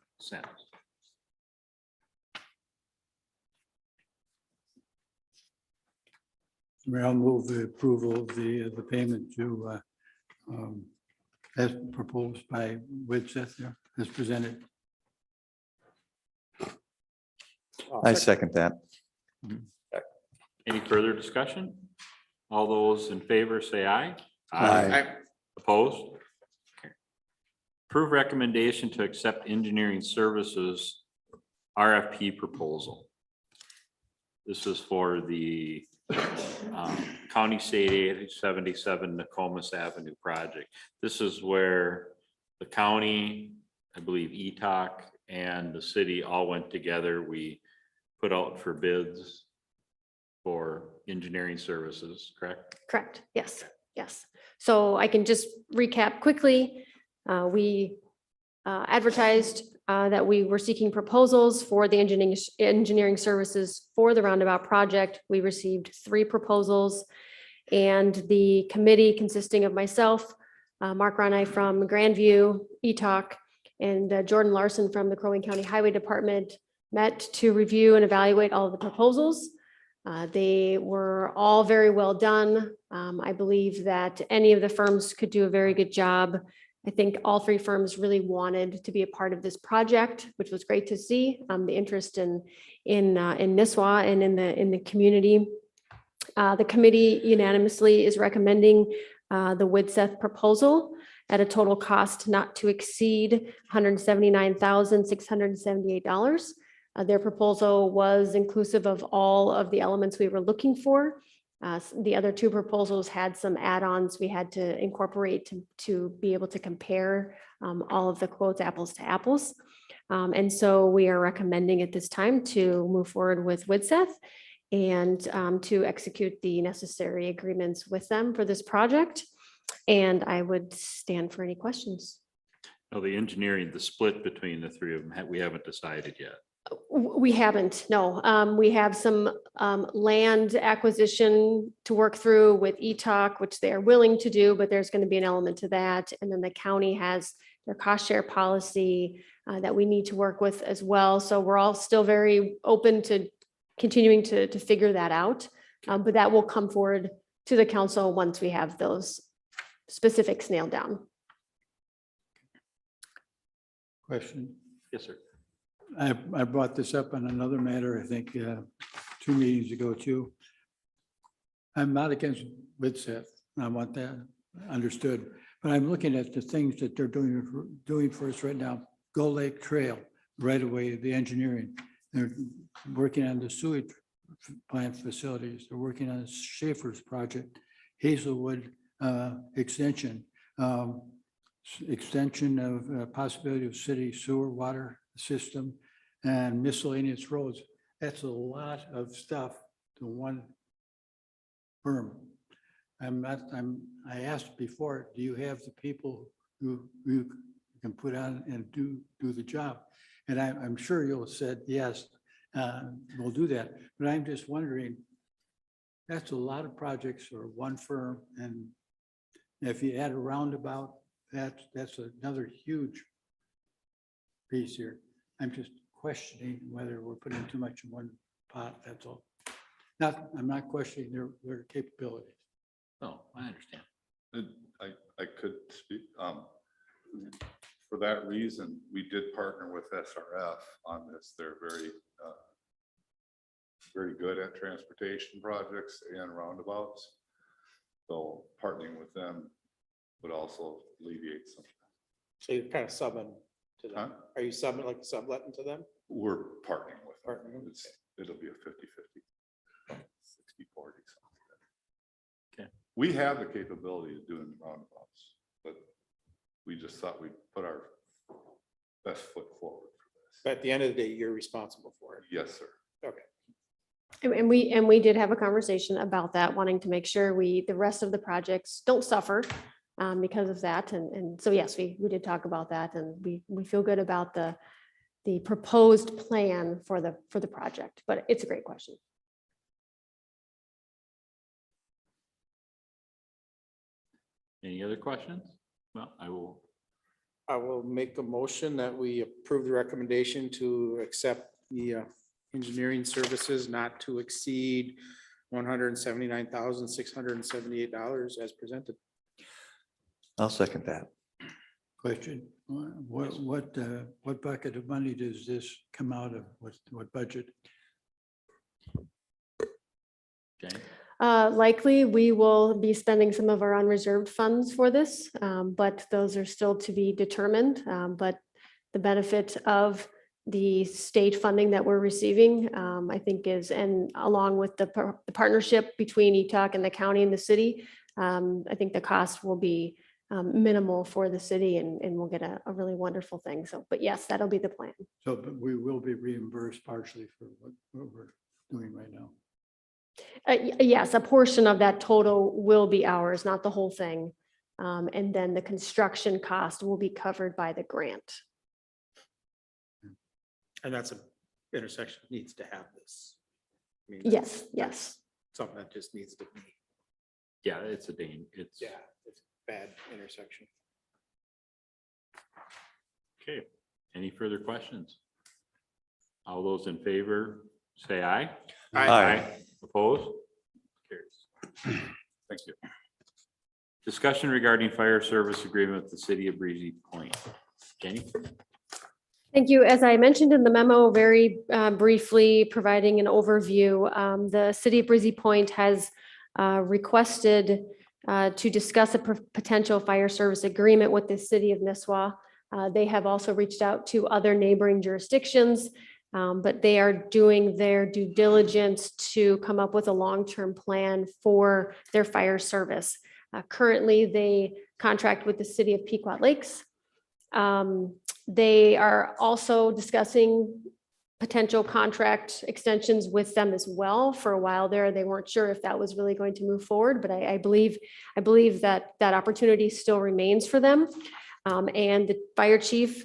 I'll move the approval of the payment to as proposed by Widseth there. as presented. I second that. Any further discussion? All those in favor say aye. Aye. Opposed? Approve recommendation to accept engineering services RFP proposal. This is for the County State 877 Nokomis Avenue project. This is where the county, I believe ETOC and the city all went together. We put out for bids for engineering services, correct? Correct. Yes, yes. So I can just recap quickly. We advertised that we were seeking proposals for the engineering services for the roundabout project. We received 3 proposals, and the committee consisting of myself, Mark Ronay from Grandview, ETOC, and Jordan Larson from the Crow Wing County Highway Department met to review and evaluate all of the proposals. They were all very well done. I believe that any of the firms could do a very good job. I think all 3 firms really wanted to be a part of this project, which was great to see, the interest in Nisswa and in the community. The committee unanimously is recommending the Widseth proposal at a total cost not to exceed $179,678. Their proposal was inclusive of all of the elements we were looking for. The other 2 proposals had some add-ons we had to incorporate to be able to compare all of the quotes apples to apples. And so we are recommending at this time to move forward with Widseth and to execute the necessary agreements with them for this project. And I would stand for any questions. No, the engineering, the split between the 3 of them, we haven't decided yet. We haven't, no. We have some land acquisition to work through with ETOC, which they are willing to do, but there's going to be an element to that. And then the county has their cost share policy that we need to work with as well. So we're all still very open to continuing to figure that out. But that will come forward to the council once we have those specifics nailed down. Question. Yes, sir. I brought this up on another matter, I think, 2 meetings ago too. I'm not against Widseth. I want that understood, but I'm looking at the things that they're doing for us right now. Gull Lake Trail, right away, the engineering. They're working on the sewage plant facilities. They're working on Schaefer's project, Hazelwood extension, extension of possibility of city sewer water system and miscellaneous roads. That's a lot of stuff to one firm. I asked before, do you have the people who can put on and do the job? And I'm sure you'll said, yes, we'll do that. But I'm just wondering, that's a lot of projects for one firm. And if you add a roundabout, that's another huge piece here. I'm just questioning whether we're putting too much in one pot, that's all. I'm not questioning their capabilities. No, I understand. I could speak, for that reason, we did partner with SRF on this. They're very good at transportation projects and roundabouts. So partnering with them would also alleviate some. So you're kind of subbing to them. Huh? Are you subbing, like subletting to them? We're partnering with them. Partnering. It'll be a 50-50, 60-40. something like that. Okay. We have the capability of doing roundabouts, but we just thought we'd put our best foot forward for this. But at the end of the day, you're responsible for it. Yes, sir. Okay. And we did have a conversation about that, wanting to make sure the rest of the projects don't suffer because of that. And so, yes, we did talk about that, and we feel good about the proposed plan for the project, but it's a great question. Any other questions? Well, I will make a motion that we approve the recommendation to accept the engineering services not to exceed $179,678 as presented. I'll second that. Question, what bucket of money does this come out of? What budget? Jane? Likely, we will be spending some of our unreserved funds for this, but those are still to be determined. But the benefit of the state funding that we're receiving, I think is, and along with the partnership between ETOC and the county and the city, I think the cost will be minimal for the city and we'll get a really wonderful thing. So, but yes, that'll be the plan. So, but we will be reimbursed partially for what we're doing right now. Yes, a portion of that total will be ours, not the whole thing. And then the construction cost will be covered by the grant. And that's an intersection that needs to have this. I mean, Yes, that's yes. something that just needs to be, Yeah, it's a Dane. It's. it's a bad intersection. Okay, any further questions? All those in favor, say aye. Aye. Opposed? Carries. Thank you. Discussion regarding fire service agreement with the city of Breezy Point. Jenny? Thank you. As I mentioned in the memo, very briefly providing an overview, the city of Breezy Point has requested to discuss a potential fire service agreement with the city of Nisswa. They have also reached out to other neighboring jurisdictions, but they are doing their due diligence to come up with a long-term plan for their fire service. Currently, they contract with the city of Pequot Lakes. They are also discussing potential contract extensions with them as well. For a while there, they weren't sure if that was really going to move forward, but I believe that that opportunity still remains for them. And the fire chief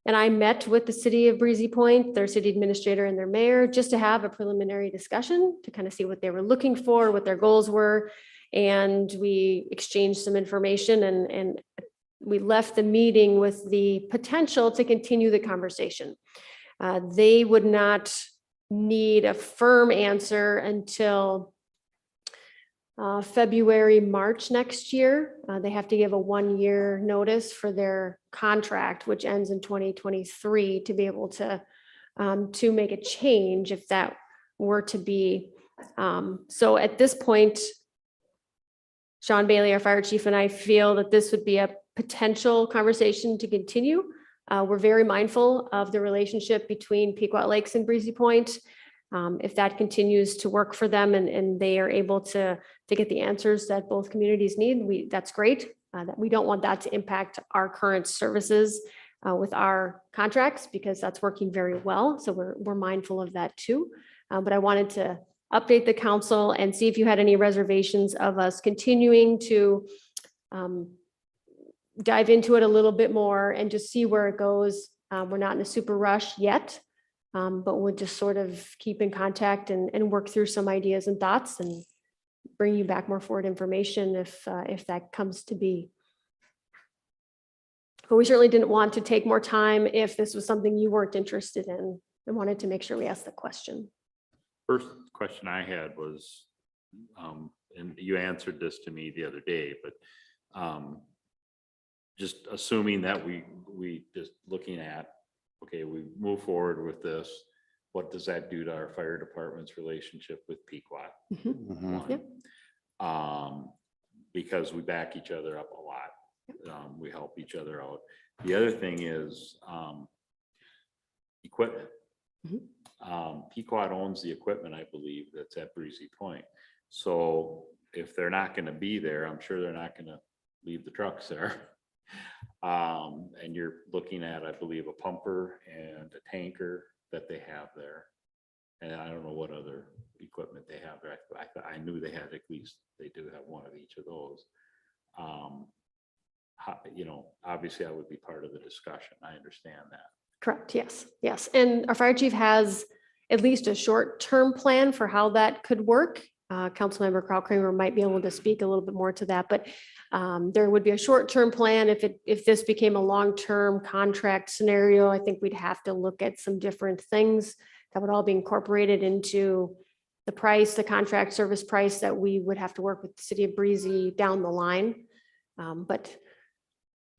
and I met with the city of Breezy Point, their city administrator and their mayor, just to have a preliminary discussion to kind of see what they were looking for, what their goals were. And we exchanged some information and we left the meeting with the potential to continue the conversation. They would not need a firm answer until February, March next year. They have to give a 1-year notice for their contract, which ends in 2023, to be able to make a change if that were to be. So at this point, Sean Bailey, our fire chief, and I feel that this would be a potential conversation to continue. We're very mindful of the relationship between Pequot Lakes and Breezy Point. If that continues to work for them and they are able to get the answers that both communities need, that's great. That we don't want that to impact our current services with our contracts, because that's working very well. So we're mindful of that too. But I wanted to update the council and see if you had any reservations of us continuing to dive into it a little bit more and just see where it goes. We're not in a super rush yet, but we'll just sort of keep in contact and work through some ideas and thoughts and bring you back more forward information if that comes to be. But we certainly didn't want to take more time if this was something you weren't interested in. I wanted to make sure we asked the question. First question I had was, and you answered this to me the other day, but just assuming that we just looking at, okay, we move forward with this, what does that do to our fire department's relationship with Pequot? Mhm. One, because we back each other up a lot. We help each other out. The other thing is equipment. Pequot owns the equipment, I believe, that's at Breezy Point. So if they're not going to be there, I'm sure they're not going to leave the trucks there. And you're looking at, I believe, a pumper and a tanker that they have there. And I don't know what other equipment they have there. I knew they had, at least they do have one of each of those. Obviously I would be part of the discussion. I understand that. Correct. Yes. Yes. And our fire chief has at least a short-term plan for how that could work. Councilmember Kramer might be able to speak a little bit more to that, but there would be a short-term plan. If this became a long-term contract scenario, I think we'd have to look at some different things that would all be incorporated into the price, the contract service price that we would have to work with the city of Breezy down the line. But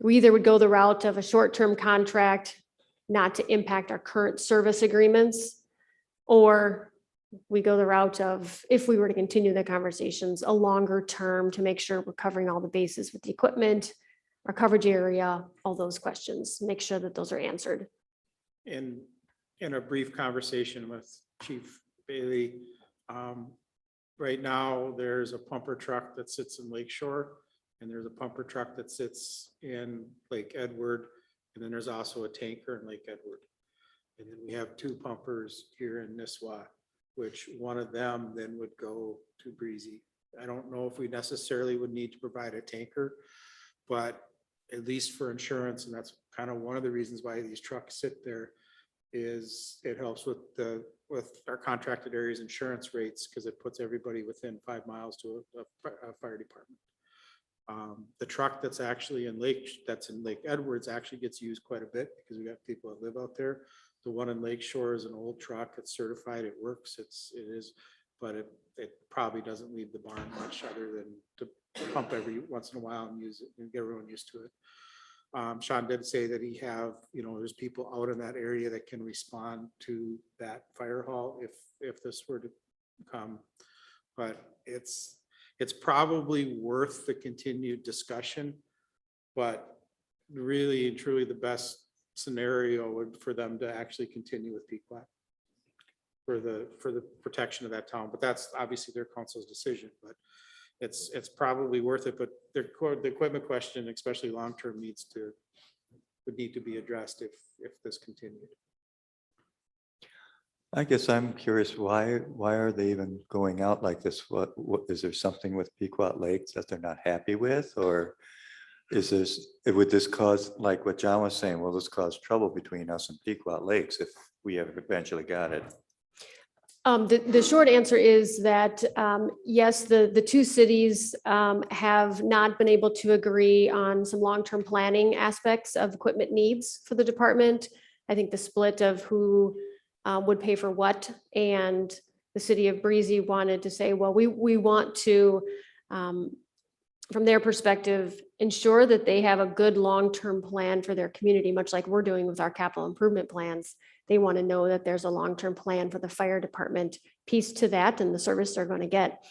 we either would go the route of a short-term contract, not to impact our current service agreements, or we go the route of, if we were to continue the conversations, a longer term to make sure we're covering all the bases with the equipment, our coverage area, all those questions, make sure that those are answered. In a brief conversation with Chief Bailey, right now, there's a pumper truck that sits in Lake Shore, and there's a pumper truck that sits in Lake Edward, and then there's also a tanker in Lake Edward. And then we have 2 pumpers here in Nisswa, which one of them then would go to Breezy. I don't know if we necessarily would need to provide a tanker, but at least for insurance, and that's kind of one of the reasons why these trucks sit there, is it helps with our contracted areas insurance rates, because it puts everybody within 5 miles to a fire department. The truck that's actually in Lake Edwards actually gets used quite a bit because we got people that live out there. The one in Lake Shore is an old truck. It's certified. It works. But it probably doesn't leave the barn much other than to pump every once in a while and use it and get everyone used to it. Sean did say that there's people out in that area that can respond to that fire hall if this were to come. But it's probably worth the continued discussion, but really and truly the best scenario would for them to actually continue with Pequot for the protection of that town. But that's obviously their council's decision, but it's probably worth it. But the equipment question, especially long-term, would need to be addressed if this continued. I guess I'm curious, why are they even going out like this? What is there something with Pequot Lakes that they're not happy with? Or would this cause, like what John was saying, will this cause trouble between us and Pequot Lakes if we ever eventually got it? The short answer is that, yes, the 2 cities have not been able to agree on some long-term planning aspects of equipment needs for the department. I think the split of who would pay for what, and the city of Breezy wanted to say, well, we want to, from their perspective, ensure that they have a good long-term plan for their community, much like we're doing with our capital improvement plans. They want to know that there's a long-term plan for the fire department piece to that and the service they're going to get.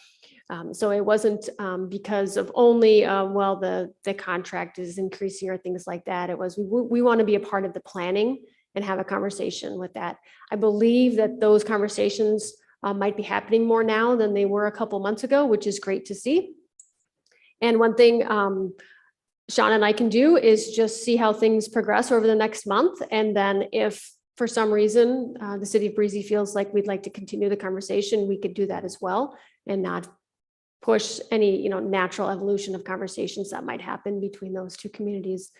So it wasn't because of only, the contract is increasing or things like that. It was, we want to be a part of the planning and have a conversation with that. I believe that those conversations might be happening more now than they were a couple months ago, which is great to see. And one thing Sean and I can do is just see how things progress over the next month. And then if for some reason the city of Breezy feels like we'd like to continue the conversation, we could do that as well and not push any natural evolution of conversations that might happen between those 2 communities.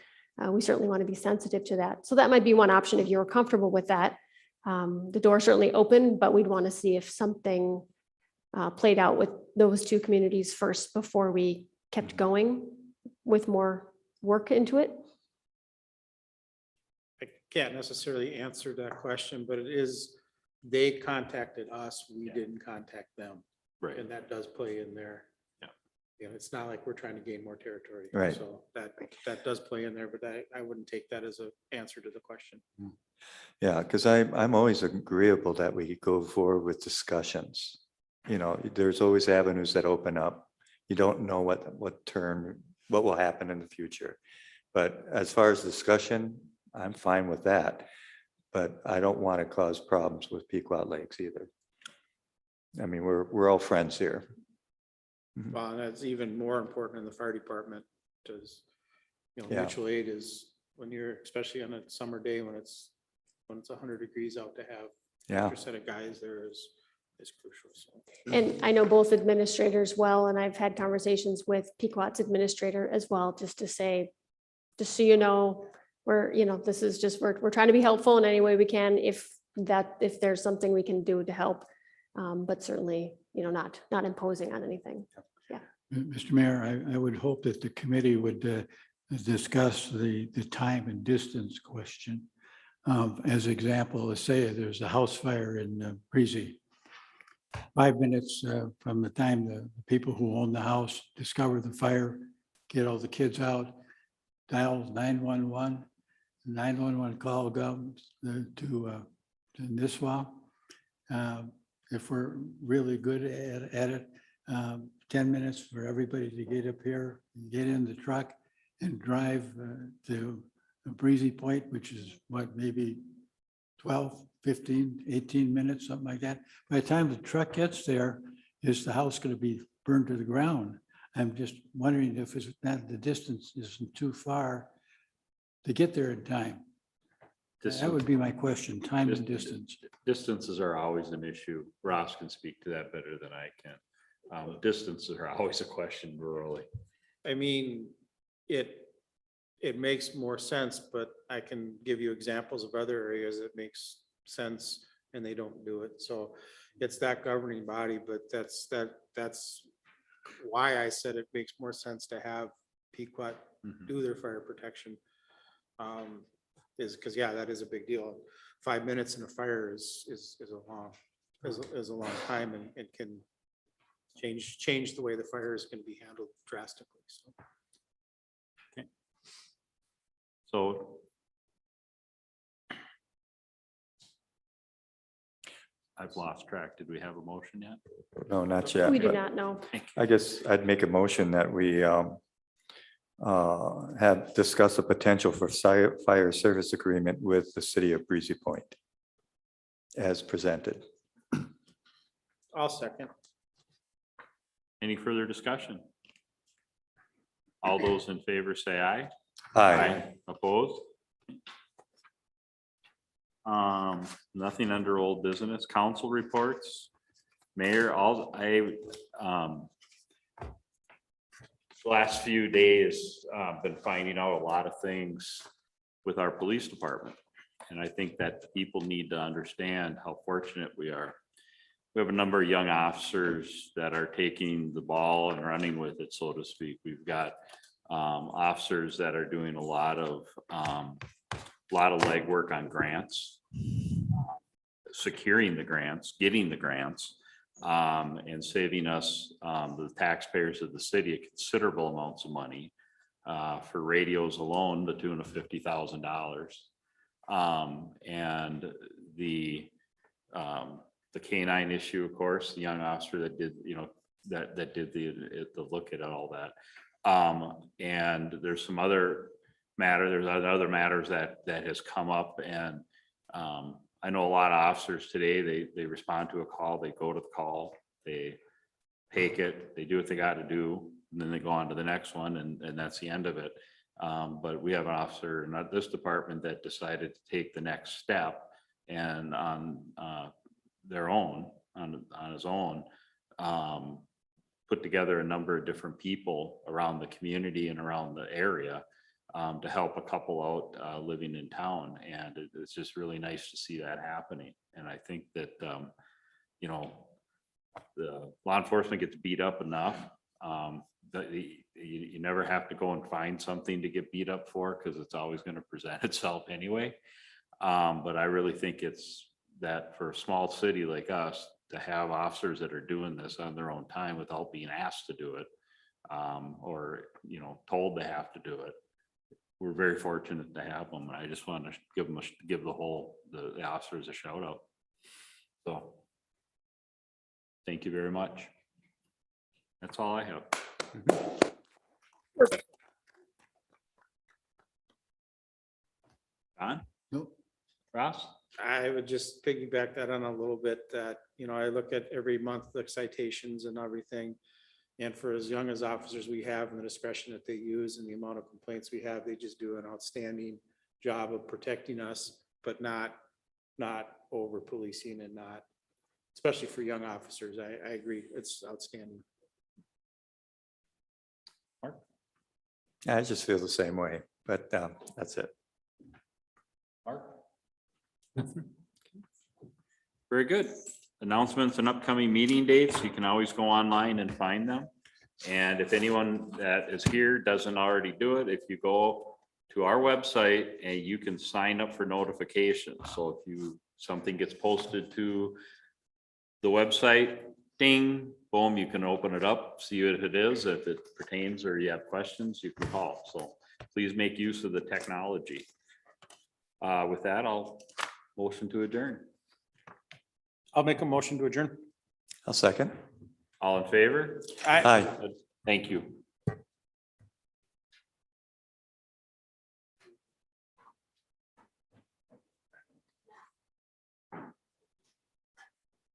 We certainly want to be sensitive to that. So that might be one option if you're comfortable with that. The door's certainly open, but we'd want to see if something played out with those 2 communities first before we kept going with more work into it. I can't necessarily answer that question, but they contacted us. We didn't contact them. Right. And that does play in there. Yeah. It's not like we're trying to gain more territory. Right. So that does play in there, but I wouldn't take that as an answer to the question. Yeah, because I'm always agreeable that we go forward with discussions. There's always avenues that open up. You don't know what will happen in the future. But as far as discussion, I'm fine with that. But I don't want to cause problems with Pequot Lakes either. I mean, we're all friends here. Well, and that's even more important in the fire department because, Yeah. mutual aid is when you're, especially on a summer day when it's 100 degrees out, to have extra set of guys there is crucial. So. And I know both administrators well, and I've had conversations with Pequot's administrator as well, just to say, just so you know, this is just, we're trying to be helpful in any way we can if there's something we can do to help. But certainly, not imposing on anything. Yeah. Mr. Mayor, I would hope that the committee would discuss the time and distance question. As example, let's say there's a house fire in Breezy. 5 minutes from the time the people who own the house discover the fire, get all the kids out, dials 911. 911 call comes to Nisswa. If we're really good at it, 10 minutes for everybody to get up here, get in the truck and drive to Breezy Point, which is what, maybe 12, 15, 18 minutes, something like that. By the time the truck gets there, is the house going to be burned to the ground? I'm just wondering if it's not, the distance isn't too far to get there in time. That would be my question, time and distance. Distances are always an issue. Ross can speak to that better than I can. Distances are always a question rurally. I mean, it makes more sense, but I can give you examples of other areas that makes sense and they don't do it. So it's that governing body, but that's why I said it makes more sense to have Pequot do their fire protection. Is because, yeah, that is a big deal. 5 minutes in a fire is a long time and can change the way the fire is going to be handled drastically. So. So I've lost track. Did we have a motion yet? No, not yet. We do but not know. I guess I'd make a motion that we have discussed the potential for fire service agreement with the city of Breezy Point as presented. I'll second. Any further discussion? All those in favor say aye. Aye. Opposed? Nothing under old business. Council reports. Mayor, last few days, been finding out a lot of things with our police department. And I think that people need to understand how fortunate we are. We have a number of young officers that are taking the ball and running with it, so to speak. We've got officers that are doing a lot of legwork on grants, securing the grants, getting the grants, and saving us, the taxpayers of the city, considerable amounts of money for radios alone, the tune of $50,000. And the Canine issue, of course, the young officer that did, that did the look at all that. And there's some other there's other matters that has come up, and I know a lot of officers today, they respond to a call, they go to the call, they take it, they do what they got to do, and then they go on to the next one, and that's the end of it. But we have an officer in this department that decided to take the next step, and on their own, on his own, put together a number of different people around the community and around the area to help a couple out living in town. And it's just really nice to see that happening. And I think that, the law enforcement gets beat up enough. That you never have to go and find something to get beat up for, because it's always going to present itself anyway. But I really think it's that for a small city like us to have officers that are doing this on their own time without being asked to do it, or, told they have to do it. We're very fortunate to have them. I just want to give them the officers a shout out. So thank you very much. That's all I have. Don? Nope. Ross? I would just piggyback that on a little bit, that, I look at every month, the citations and everything. And for as young as officers we have and the discretion that they use and the amount of complaints we have, they just do an outstanding job of protecting us, but not over policing, and not, especially for young officers. I agree. It's outstanding. I just feel the same way, but that's it. Mark? Very good. Announcements and upcoming meeting dates. You can always go online and find them. And if anyone that is here doesn't already do it, if you go to our website and you can sign up for notifications. So if something gets posted to the website, ding, boom, you can open it up, see what it is. If it pertains or you have questions, you can call. So Please make use of the technology. With that, I'll motion to adjourn. I'll make a motion to adjourn. I'll second. All in favor? Aye. Thank you.